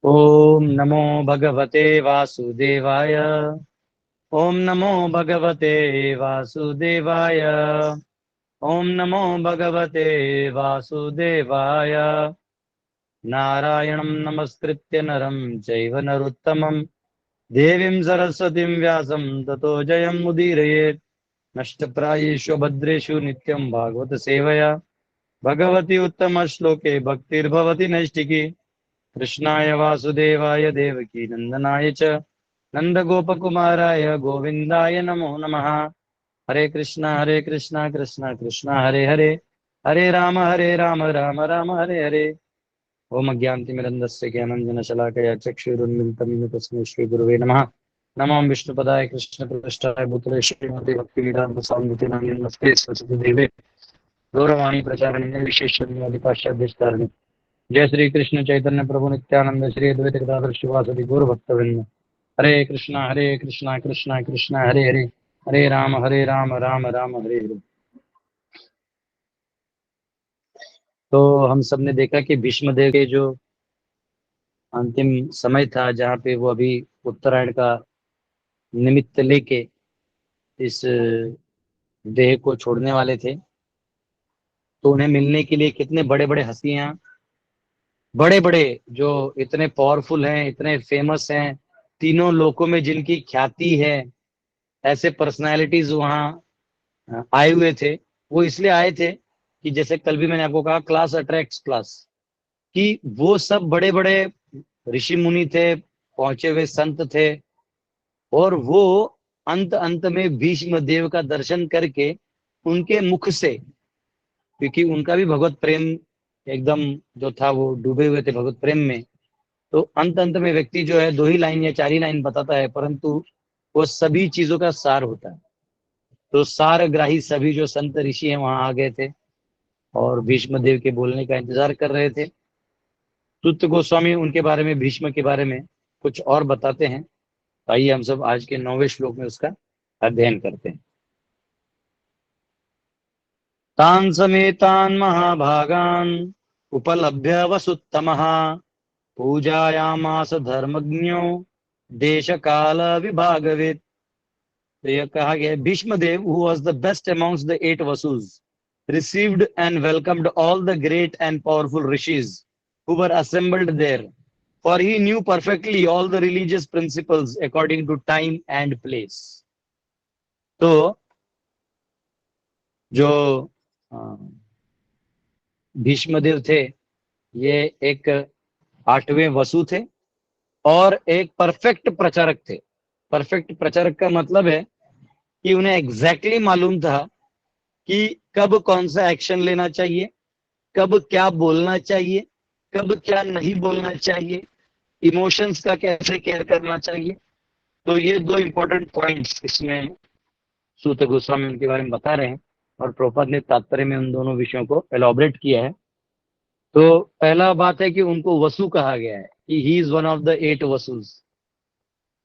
ओम नमो भगवते वासुदेवाय। ओम नमो भगवते वासुदेवाय। ओम नमो भगवते वासुदेवाय। नारायणं नमस्कृत्य नरं चैव नरोत्तमं देवीं सरस्वतीं व्यासं ततो जयं मुदीरयेत्। नष्टप्रायेषु भद्रेषु नित्यं भागवत सेवया भगवती उत्तम श्लोके भक्तिर्भवति नैष्टिकी। कृष्णाय वासुदेवाय देवकी नंदनाय च नंदगोपकुमाराय गोविंदाय नमो नमः। हरे कृष्णा कृष्णा कृष्णा हरे हरे, हरे राम राम राम हरे हरे। ओम अज्ञानतिमिरन्धस्य ज्ञानाञ्जनशलाकया चक्षुरुन्मिलितं येन तस्मै श्रीगुरुवे नमः। नमो विष्णुपदाय कृष्णप्रतिष्ठाय भूतले श्रीमते भक्तिवेदान्तस्वामिनिधे नमस्ते सरस्वती देवे गौरवाणी प्रचारणे विशेषज्ञादिपाश्चाद्यस्तारिणे। जय श्री कृष्ण चैतन्य प्रभु नित्यानंद श्री अद्वैत गदाधर शिवासदि गौर भक्तवृंद। हरे कृष्णा कृष्णा कृष्णा हरे हरे, हरे राम राम राम हरे हरे। तो हम सब ने देखा कि भीष्मदेव के जो अंतिम समय था, जहाँ पे वो अभी उत्तरायण का निमित्त लेके इस देह को छोड़ने वाले थे, तो उन्हें मिलने के लिए कितने बड़े बड़े हस्तियां, बड़े बड़े जो इतने पावरफुल हैं, इतने फेमस हैं, तीनों लोकों में जिनकी ख्याति है, ऐसे पर्सनालिटीज वहां आए हुए थे। वो इसलिए आए थे कि जैसे कल भी मैंने आपको कहा, क्लास अट्रैक्ट्स क्लास, कि वो सब बड़े बड़े ऋषि मुनि थे, पहुंचे हुए संत थे, और वो अंत अंत में भीष्म देव का दर्शन करके उनके मुख से, क्योंकि उनका भी भगवत प्रेम एकदम जो था, वो डूबे हुए थे भगवत प्रेम में। तो अंत अंत में व्यक्ति जो है 2 ही लाइन या 4 ही लाइन बताता है, परंतु वो सभी चीजों का सार होता है। तो सारग्राही सभी जो संत ऋषि हैं वहां आ गए थे और भीष्म देव के बोलने का इंतजार कर रहे थे। सुत गोस्वामी उनके बारे में, भीष्म के बारे में कुछ और बताते हैं। आइए हम सब आज के 9वें श्लोक में उसका अध्ययन करते हैं। तान् समेतान् महाभागान् उपलभ्य वसुत्तमः पूजायामास धर्मज्ञो देश काल विभागवेत्। तो यह कहा गया, Bhishma Dev who was the best amongst the 8 Vasus received and welcomed all the great and powerful rishis who were assembled there, for he knew perfectly all the religious principles according to time and place. तो जो भीष्मदेव थे, ये एक 8वें वसु थे और एक perfect प्रचारक थे। परफेक्ट प्रचारक का मतलब है कि उन्हें एग्जैक्टली मालूम था कि कब कौन सा एक्शन लेना चाहिए, कब क्या बोलना चाहिए, कब क्या नहीं बोलना चाहिए, इमोशंस का कैसे केयर करना चाहिए। तो ये 2 इंपॉर्टेंट पॉइंट्स इसमें सूत गोस्वामी उनके बारे में बता रहे हैं, और प्रभुपाद ने तात्पर्य में उन दोनों विषयों को एलॉबरेट किया है। तो पहला बात है कि उनको वसु कहा गया है, कि he is one of the 8 वसुस।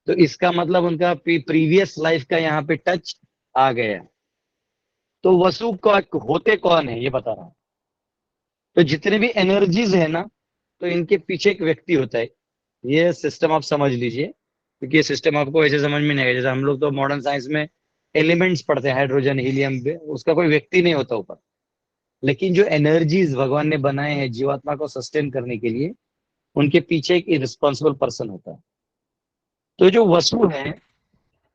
तो इसका मतलब उनका प्रीवियस लाइफ का यहाँ पे टच आ गया। तो वसु का होते कौन है ये बता रहा हूं। तो जितने भी एनर्जीज है ना, तो इनके पीछे एक व्यक्ति होता है। ये सिस्टम आप समझ लीजिए, क्योंकि ये सिस्टम आपको ऐसे समझ में नहीं आएगा। जैसे हम लोग तो मॉडर्न साइंस में एलिमेंट्स पढ़ते हैं, हाइड्रोजन हीलियम, उसका कोई व्यक्ति नहीं होता ऊपर। लेकिन जो एनर्जीज भगवान ने बनाए हैं जीवात्मा को सस्टेन करने के लिए, उनके पीछे एक रिस्पॉन्सिबल पर्सन होता है। तो जो वसु है,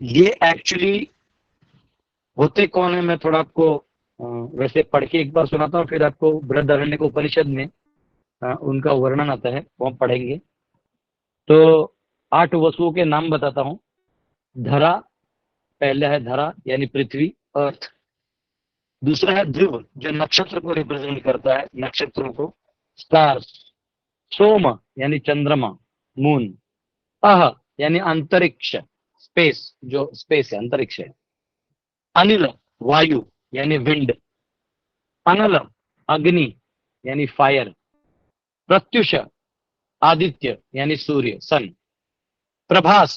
ये एक्चुअली होते कौन है, मैं थोड़ा आपको वैसे पढ़ के एक बार सुनाता हूँ, फिर आपको बृहदारण्यक उपनिषद में उनका वर्णन आता है, वो हम पढ़ेंगे। तो 8 वसुओं के नाम बताता हूँ। धरा, पहला है धरा यानी पृथ्वी, अर्थ। दूसरा है ध्रुव, जो नक्षत्र को रिप्रेजेंट करता है, नक्षत्रों को, स्टार्स। सोम यानी चंद्रमा, मून। अह यानी अंतरिक्ष, स्पेस, जो स्पेस है, अंतरिक्ष है। अनिल, वायु यानी विंड। अनल, अग्नि यानी फायर। प्रत्युष, आदित्य यानी सूर्य, सन। प्रभास,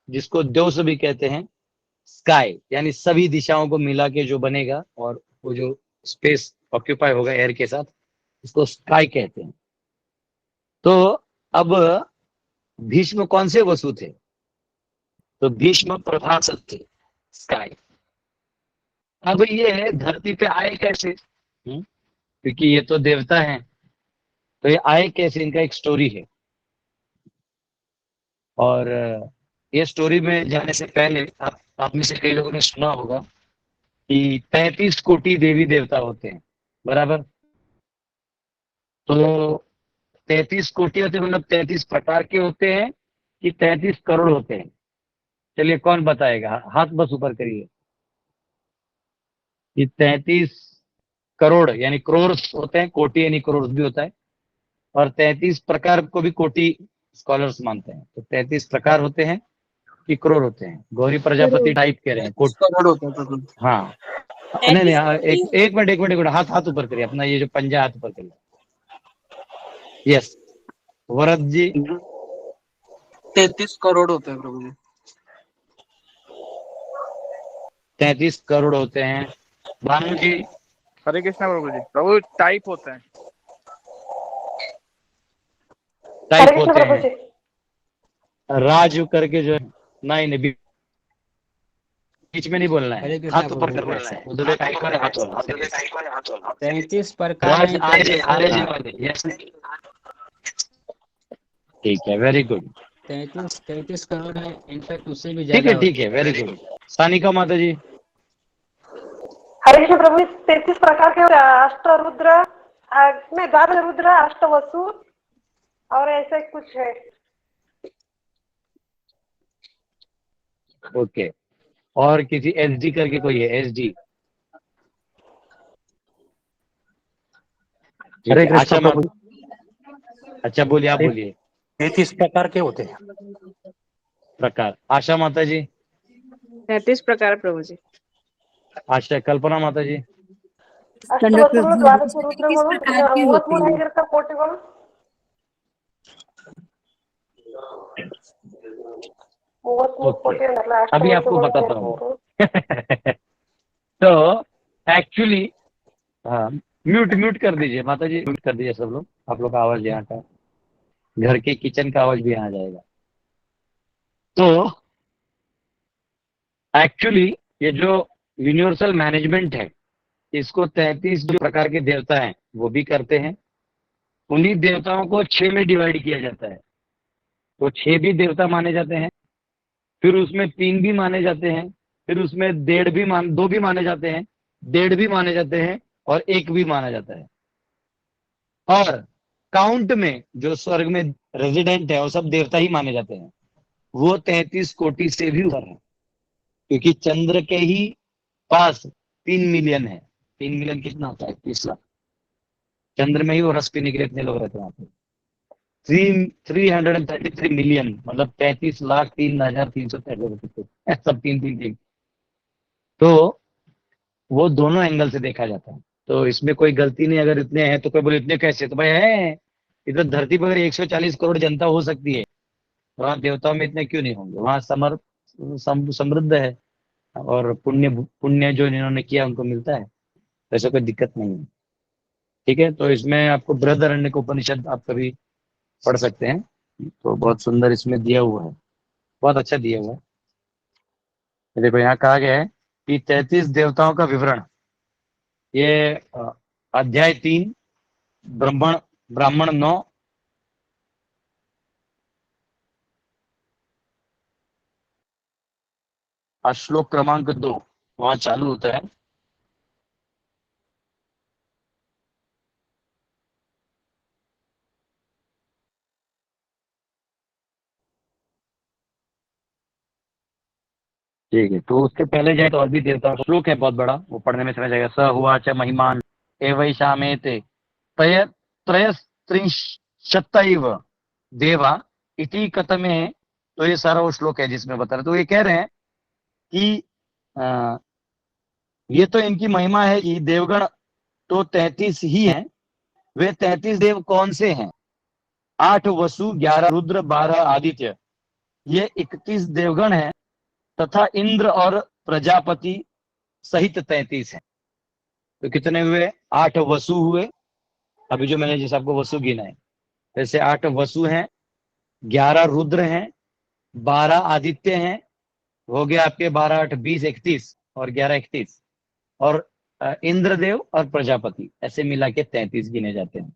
जिसको द्योस भी कहते हैं, स्काई यानी सभी दिशाओं को मिला के जो बनेगा, और वो जो स्पेस ऑक्यूपाई होगा एयर के साथ, इसको स्काई कहते हैं। तो अब भीष्म कौन से वसु थे? तो भीष्म प्रभासक थे, स्काई। अब ये धरती पे आए कैसे? क्योंकि ये तो देवता हैं, तो ये आए कैसे, इनका एक स्टोरी है। और ये स्टोरी में जाने से पहले आप में से कई लोगों ने सुना होगा कि 33 कोटि देवी देवता होते हैं, बराबर। तो 33 कोटि होते हैं, मतलब 33 प्रकार के होते हैं कि 33 करोड़ होते हैं? चलिए कौन बताएगा, हाथ बस ऊपर करिए। कि 33 करोड़ यानी करोड़ होते हैं, कोटि यानी करोड़ भी होता है, और 33 प्रकार को भी कोटि स्कॉलर्स मानते हैं। तो 33 प्रकार होते हैं कि करोड़ होते हैं? गौरी प्रजापति टाइप कह रहे हैं, करोड़ होता है प्रभु। हाँ। नहीं नहीं, हाँ, एक मिनट एक मिनट एक मिनट, हाथ हाथ ऊपर करिए, अपना ये जो पंजा हाथ ऊपर करिए। यस, वरद जी। 33 करोड़ होते हैं प्रभु जी। 33 करोड़ होते हैं। भानु जी। हरे कृष्णा प्रभु जी। प्रभु टाइप होते हैं। टाइप होते हैं। राज करके जो है, नहीं नहीं, बीच में नहीं बोलना है, हाथ ऊपर करना है। उधर टाइप वाले हाथ वाला। 33 प्रकार राज हैं, आरे आरे जी वाले, यस। ठीक है, वेरी गुड। 33 करोड़ है, इनफैक्ट उससे भी ठीक ज्यादा है ठीक है, वेरी गुड। सानिका माता जी। हरे कृष्ण प्रभु, 33 प्रकार के अष्ट रुद्र में, 12 रुद्र, अष्ट वसु और ऐसे कुछ है। ओके, और किसी एसडी करके कोई है? एसडी। हरे कृष्ण आशा प्रभु। माता। अच्छा बोलिए, आप बोलिए। 33 प्रकार के होते हैं। प्रकार। आशा माता जी। 33 प्रकार प्रभु जी। आशा। कल्पना माता जी। ಅಷ್ಟು ವಸ್ತುಗಳು, ದ್ವಾದಶ ರುದ್ರಗಳು, 33 ಆಗಿರ್ತಾವ ಕೋಟಿಗಳು. अभी आपको बताता हूँ। तो एक्चुअली, हाँ, म्यूट म्यूट कर दीजिए माता जी, म्यूट कर दीजिए सब लोग। आप लोग का आवाज यहाँ का, घर के किचन का आवाज भी यहाँ जाएगा। तो एक्चुअली ये जो यूनिवर्सल मैनेजमेंट है, इसको 33 जो प्रकार के देवता हैं वो भी करते हैं। उन्हीं देवताओं को 6 में डिवाइड किया जाता है। तो 6 भी देवता माने जाते हैं, फिर उसमें 3 भी माने जाते हैं, फिर उसमें 2 भी माने जाते हैं, 1.5 भी माने जाते हैं, और 1 भी माना जाता है। और काउंट में जो स्वर्ग में रेजिडेंट है वो सब देवता ही माने जाते हैं। वो 33 कोटि से भी ऊपर है, क्योंकि चंद्र के ही पास 3 मिलियन है। 3 मिलियन कितना होता है? 30 लाख। चंद्र में ही वो रस पीने के लिए इतने लोग रहते हैं वहां पे। 333 मिलियन, मतलब 33,03,333, सब 3 3 3। तो वो दोनों एंगल से देखा जाता है, तो इसमें कोई गलती नहीं। अगर इतने हैं तो कोई बोले इतने कैसे, तो भाई है, इधर धरती पर 140 करोड़ जनता हो सकती है, वहां देवताओं में इतने क्यों नहीं होंगे? वहां समृद्ध है, और पुण्य पुण्य जो इन्होंने किया उनको मिलता है, तो ऐसा कोई दिक्कत नहीं है। ठीक है, तो इसमें आपको बृहदारण्यक उपनिषद आप कभी पढ़ सकते हैं, तो बहुत सुंदर इसमें दिया हुआ है, बहुत अच्छा दिया हुआ है। देखो यहाँ कहा गया है कि 33 देवताओं का विवरण, ये अध्याय 3, ब्राह्मण ब्राह्मण 9, श्लोक क्रमांक 2 वहां चालू होता है। ठीक है, तो उसके पहले जाए तो और भी देवताओं का श्लोक है बहुत बड़ा, वो पढ़ने में समझ जाएगा। स हुआ च महिमान एवैषामेते तय त्रयस्त्रिंशत्तैव देवा इति कथमे। तो ये सारा वो श्लोक है जिसमें बता रहे। तो ये कह रहे हैं कि ये तो इनकी महिमा है कि देवगण तो 33 ही हैं। वे 33 देव कौन से हैं? 8 वसु, 11 रुद्र, 12 आदित्य, ये 31 देवगण हैं, तथा इंद्र और प्रजापति सहित 33 हैं। तो कितने हुए? 8 वसु हुए, अभी जो मैंने जिस आपको वसु गिना है, वैसे 8 वसु हैं, 11 रुद्र हैं, 12 आदित्य हैं, हो गया आपके 12 8 20 31 और 11 31, और इंद्रदेव और प्रजापति, ऐसे मिला के 33 गिने जाते हैं।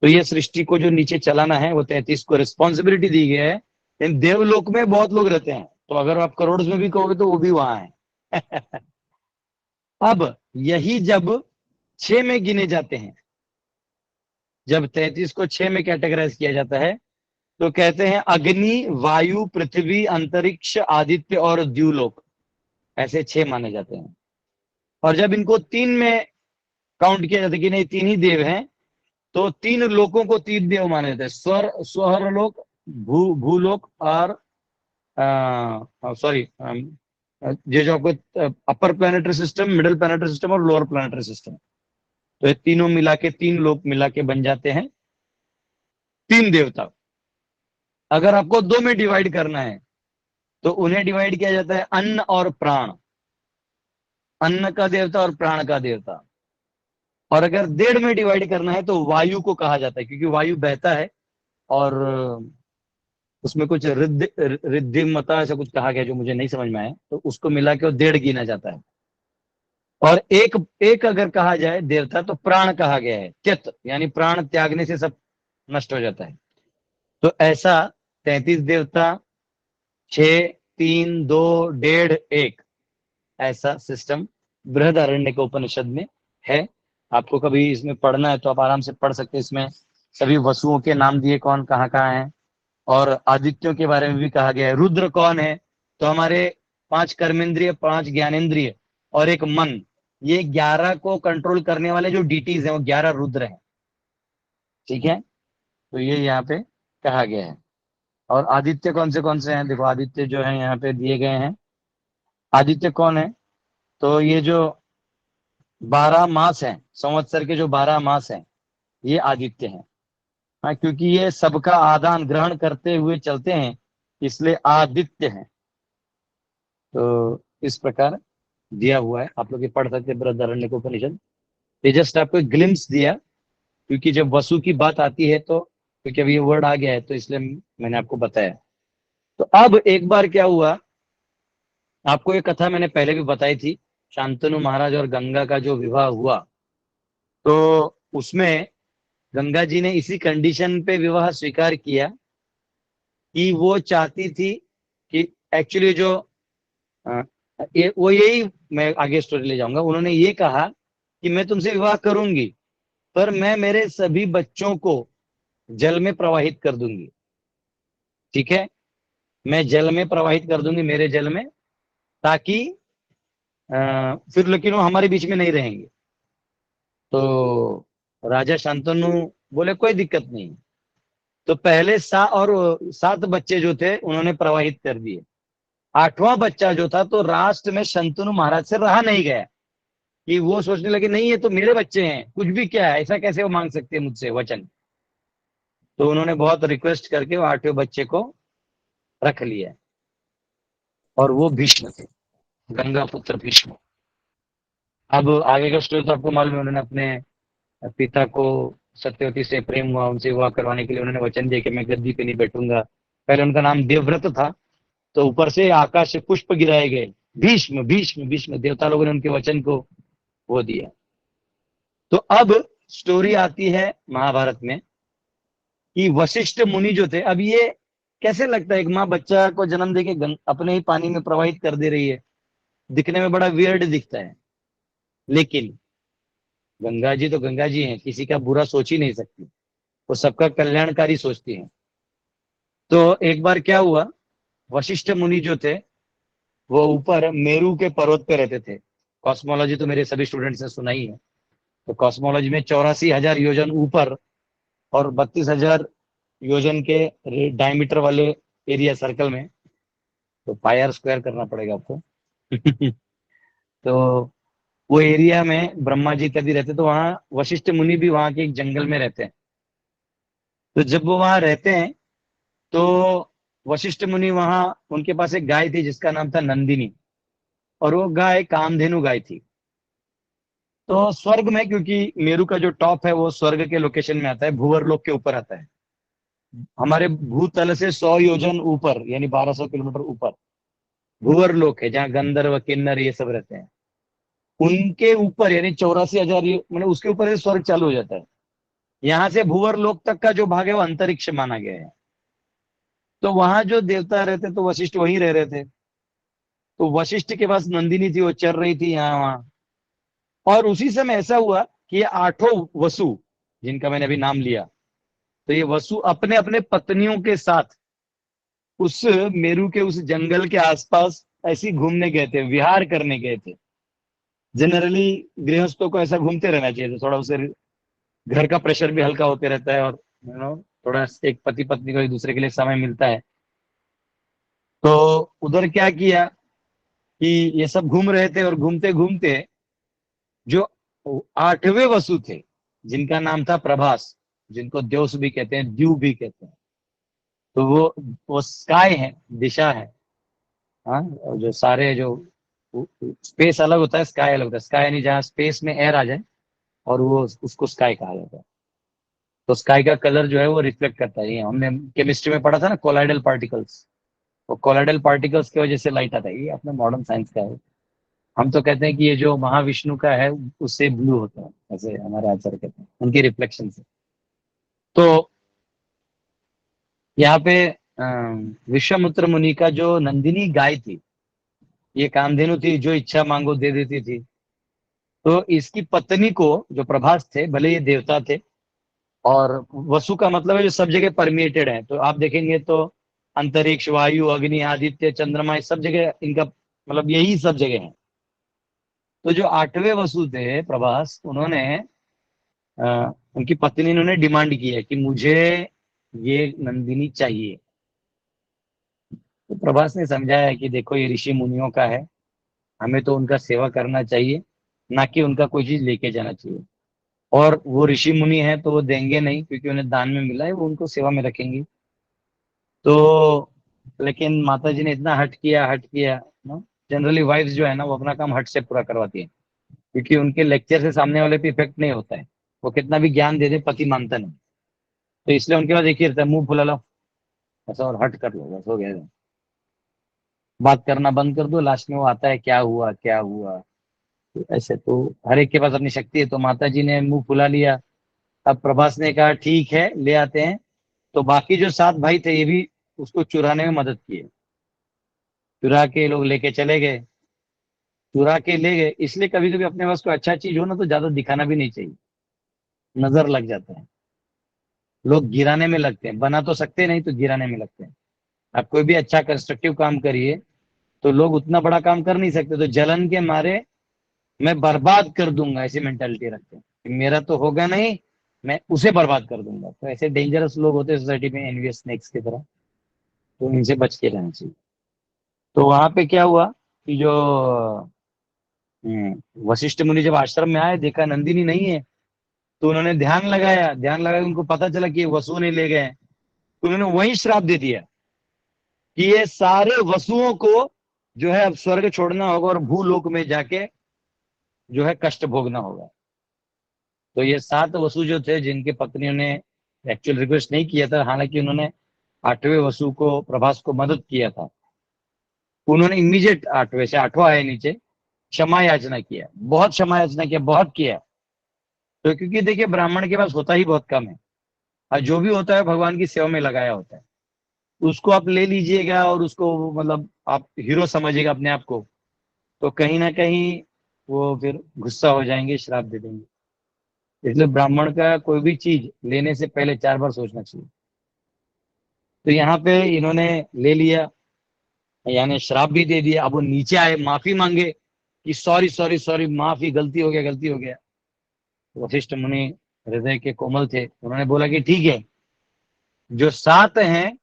तो ये सृष्टि को जो नीचे चलाना है वो 33 को रिस्पॉन्सिबिलिटी दी गई है। इन देवलोक में बहुत लोग रहते हैं, तो अगर आप करोड़ में भी कहोगे तो वो भी वहां है। अब यही जब 6 में गिने जाते हैं, जब 33 को 6 में कैटेगराइज किया जाता है, तो कहते हैं अग्नि, वायु, पृथ्वी, अंतरिक्ष, आदित्य और द्युलोक, ऐसे 6 माने जाते हैं। और जब इनको 3 में काउंट किया जाता है कि नहीं 3 ही देव हैं, तो 3 लोकों को 3 देव माने जाते हैं, स्वर लोक, भूलोक और सॉरी ये जो आपको upper planetary system, middle planetary system और लोअर प्लैनेटरी सिस्टम, तो ये तीनों मिला के 3 लोक मिला के बन जाते हैं 3 देवता। अगर आपको 2 में डिवाइड करना है तो उन्हें डिवाइड किया जाता है अन्न और प्राण, अन्न का देवता और प्राण का देवता। और अगर 1.5 में डिवाइड करना है तो वायु को कहा जाता है, क्योंकि वायु बहता है और उसमें कुछ रिद्धिमता ऐसा कुछ कहा गया जो मुझे नहीं समझ में आया, तो उसको मिला के 1.5 गिना जाता है। और एक अगर कहा जाए देवता तो प्राण कहा गया है, त्यत यानी प्राण त्यागने से सब नष्ट हो जाता है। तो ऐसा 33 देवता, 6 3 2 1.5 1, ऐसा सिस्टम बृहदारण्यक उपनिषद में है। आपको कभी इसमें पढ़ना है तो आप आराम से पढ़ सकते हैं। इसमें सभी वसुओं के नाम दिए, कौन कहाँ कहाँ है, और आदित्यों के बारे में भी कहा गया है। रुद्र कौन है, तो हमारे 5 कर्मेंद्रिय, 5 ज्ञानेंद्रिय और एक मन, ये 11 को कंट्रोल करने वाले जो डीटीज हैं वो 11 रुद्र हैं। ठीक है, तो ये यहाँ पे कहा गया है। और आदित्य कौन से हैं, देखो आदित्य जो है यहाँ पे दिए गए हैं। आदित्य कौन है, तो ये जो 12 मास हैं, संवत्सर के जो 12 मास हैं, ये आदित्य हैं। हाँ, क्योंकि ये सबका आदान ग्रहण करते हुए चलते हैं, इसलिए आदित्य हैं। तो इस प्रकार दिया हुआ है, आप लोग ये पढ़ सकते हैं बृहदारण्यक उपनिषद। ये जस्ट आपको एक ग्लिम्स दिया, क्योंकि जब वसु की बात आती है तो, क्योंकि अभी ये वर्ड आ गया है तो इसलिए मैंने आपको बताया। तो अब एक बार क्या हुआ, आपको ये कथा मैंने पहले भी बताई थी, शांतनु महाराज और गंगा का जो विवाह हुआ, तो उसमें गंगा जी ने इसी कंडीशन पे विवाह स्वीकार किया कि वो चाहती थी कि एक्चुअली जो वो यही मैं आगे स्टोरी ले जाऊंगा। उन्होंने ये कहा कि मैं तुमसे विवाह करूंगी, पर मैं मेरे सभी बच्चों को जल में प्रवाहित कर दूंगी। ठीक है, मैं जल में प्रवाहित कर दूंगी, मेरे जल में, ताकि फिर लेकिन वो हमारे बीच में नहीं रहेंगे। तो राजा शांतनु बोले कोई दिक्कत नहीं। तो पहले 7 बच्चे जो थे उन्होंने प्रवाहित कर दिए। 8वां बच्चा जो था तो राष्ट्र में शांतनु महाराज से रहा नहीं गया, कि वो सोचने लगे नहीं ये तो मेरे बच्चे हैं, कुछ भी क्या है, ऐसा कैसे वो मांग सकते हैं मुझसे वचन। तो उन्होंने बहुत रिक्वेस्ट करके वो 8वें बच्चे को रख लिया, और वो भीष्म थे, गंगा पुत्र भीष्म। अब आगे का स्टोरी तो आपको मालूम है, उन्होंने अपने पिता को, सत्यवती से प्रेम हुआ, उनसे विवाह करवाने के लिए उन्होंने वचन दिया कि मैं गद्दी पे नहीं बैठूंगा। पहले उनका नाम देवव्रत था, तो ऊपर से आकाश से पुष्प गिराए गए, भीष्म भीष्म भीष्म, देवता लोगों ने उनके वचन को वो दिया। तो अब स्टोरी आती है महाभारत में कि वशिष्ठ मुनि जो थे, अब ये कैसे लगता है एक माँ बच्चा को जन्म देके अपने ही पानी में प्रवाहित कर दे रही है, दिखने में बड़ा वियर्ड दिखता है, लेकिन गंगा जी तो गंगा जी हैं, किसी का बुरा सोच ही नहीं सकती, वो सबका कल्याणकारी सोचती हैं। तो एक बार क्या हुआ, वशिष्ठ मुनि जो थे वो ऊपर मेरू के पर्वत पे रहते थे। कॉस्मोलॉजी तो मेरे सभी स्टूडेंट्स ने सुना ही है। तो कॉस्मोलॉजी में 84,000 योजन ऊपर और 32,000 योजन के डायमीटर वाले एरिया सर्कल में, तो पाई स्क्वायर करना पड़ेगा आपको। तो वो एरिया में ब्रह्मा जी इत्यादि रहते, तो वहां वशिष्ठ मुनि भी वहां के एक जंगल में रहते हैं। तो जब वो वहां रहते हैं तो वशिष्ठ मुनि वहां, उनके पास एक गाय थी जिसका नाम था नंदिनी, और वो गाय कामधेनु गाय थी। तो स्वर्ग में, क्योंकि मेरू का जो टॉप है वो स्वर्ग के लोकेशन में आता है, भूवर लोक के ऊपर आता है, हमारे भूतल से 100 योजन ऊपर यानी 1200 किलोमीटर ऊपर भूवर लोक है, जहाँ गंधर्व किन्नर ये सब रहते हैं, उनके ऊपर यानी 84,000 मतलब उसके ऊपर से स्वर्ग चालू हो जाता है। यहाँ से भूवर लोक तक का जो भाग है वो अंतरिक्ष माना गया है। तो वहां जो देवता रहते तो वशिष्ठ वहीं रह रहे थे। तो वशिष्ठ के पास नंदिनी थी, वो चल रही थी यहाँ वहां। और उसी समय ऐसा हुआ कि ये आठों वसु, जिनका मैंने अभी नाम लिया, तो ये वसु अपने अपने पत्नियों के साथ उस मेरू के उस जंगल के आसपास ऐसे ही घूमने गए थे, विहार करने गए थे। जनरली गृहस्थों को ऐसा घूमते रहना चाहिए, तो थोड़ा उसे घर का प्रेशर भी हल्का होते रहता है, और थोड़ा एक पति पत्नी को एक दूसरे के लिए समय मिलता है। तो उधर क्या किया कि ये सब घूम रहे थे, और घूमते घूमते जो 8वें वसु थे, जिनका नाम था प्रभास, जिनको द्योस भी कहते हैं, द्यू भी कहते हैं, तो वो स्काई है, दिशा है। हाँ, और जो सारे जो स्पेस अलग होता है, स्काई अलग होता है। स्काई यानी जहाँ स्पेस में एयर आ जाए, और वो उसको स्काई कहा जाता है। तो स्काई का कलर जो है वो रिफ्लेक्ट करता है। ये हमने केमिस्ट्री में पढ़ा था ना, कोलाइडल पार्टिकल्स। वो कोलाइडल पार्टिकल्स की वजह से लाइट आता है। ये अपने मॉडर्न साइंस का है। हम तो कहते हैं कि ये जो महाविष्णु का है उससे ब्लू होता है, ऐसे हमारे आचार्य कहते हैं, उनकी रिफ्लेक्शन से। तो यहाँ पे विश्वामित्र मुनि का जो नंदिनी गाय थी, ये कामधेनु थी जो इच्छा मांगो दे देती थी। तो इसकी पत्नी को, जो प्रभास थे, भले ये देवता थे, और वसु का मतलब है जो सब जगह परमिएटेड है। तो आप देखेंगे तो अंतरिक्ष, वायु, अग्नि, आदित्य, चंद्रमा, सब जगह इनका मतलब यही सब जगह है। तो जो 8वें वसु थे प्रभास, उन्होंने उनकी पत्नी ने डिमांड की है कि मुझे ये नंदिनी चाहिए। तो प्रभास ने समझाया कि देखो ये ऋषि मुनियों का है, हमें तो उनका सेवा करना चाहिए, ना कि उनका कोई चीज लेके जाना चाहिए। और वो ऋषि मुनि है तो वो देंगे नहीं, क्योंकि उन्हें दान में मिला है, वो उनको सेवा में रखेंगे। तो लेकिन माता जी ने इतना हट किया ना। जनरली वाइफ्स जो है ना, वो अपना काम हट से पूरा करवाती है, क्योंकि उनके लेक्चर से सामने वाले पे इफेक्ट नहीं होता है। वो कितना भी ज्ञान दे दे, पति मानता नहीं। तो इसलिए उनके पास एक ही रहता है, मुंह फुला लो ऐसा और हट कर लो, बस हो गया। बात करना बंद कर दो, लास्ट में वो आता है क्या हुआ क्या हुआ। तो ऐसे तो हर एक के पास अपनी शक्ति है। तो माता जी ने मुंह फुला लिया। अब प्रभास ने कहा ठीक है, ले आते हैं। तो बाकी जो 7 भाई थे, ये भी उसको चुराने में मदद किए। चुरा के लोग लेके चले गए, चुरा के ले गए। इसलिए कभी कभी अपने पास कोई अच्छा चीज हो ना, तो ज्यादा दिखाना भी नहीं चाहिए, नजर लग जाता है। लोग गिराने में लगते हैं, बना तो सकते नहीं, तो गिराने में लगते हैं। आप कोई भी अच्छा कंस्ट्रक्टिव काम करिए, तो लोग उतना बड़ा काम कर नहीं सकते, तो जलन के मारे मैं बर्बाद कर दूंगा ऐसी मेंटालिटी रखते हैं कि मेरा तो होगा नहीं, मैं उसे बर्बाद कर दूंगा। तो ऐसे डेंजरस लोग होते हैं सोसाइटी में, एनवियस स्नेक्स की तरह। तो इनसे बच के रहना चाहिए। तो वहां पे क्या हुआ कि जो वशिष्ठ मुनि जब आश्रम में आए, देखा नंदिनी नहीं है, तो उन्होंने ध्यान लगाया, उनको पता चला कि ये वसु ने ले गए। तो उन्होंने वही श्राप दे दिया कि ये सारे वसुओं को जो है अब स्वर्ग छोड़ना होगा, और भूलोक में जाके जो है कष्ट भोगना होगा। तो ये 7 वसु जो थे, जिनके पत्नियों ने एक्चुअल रिक्वेस्ट नहीं किया था, हालांकि उन्होंने 8वें वसु को, प्रभास को मदद किया था, उन्होंने इमीडिएट 8वें से 8वां आए नीचे, क्षमा याचना किया, बहुत क्षमा याचना किया, बहुत किया। तो क्योंकि देखिए ब्राह्मण के पास होता ही बहुत कम है, और जो भी होता है भगवान की सेवा में लगाया होता है। उसको आप ले लीजिएगा और उसको मतलब आप हीरो समझिएगा अपने आप को, तो कहीं ना कहीं वो फिर गुस्सा हो जाएंगे, श्राप दे देंगे। इसलिए ब्राह्मण का कोई भी चीज लेने से पहले 4 बार सोचना चाहिए। तो यहाँ पे इन्होंने ले लिया, यानी श्राप भी दे दिया। अब वो नीचे आए, माफी मांगे कि सॉरी सॉरी सॉरी, माफी, गलती हो गया, गलती हो गया। वशिष्ठ मुनि हृदय के कोमल थे, उन्होंने बोला कि ठीक है, जो 7 हैं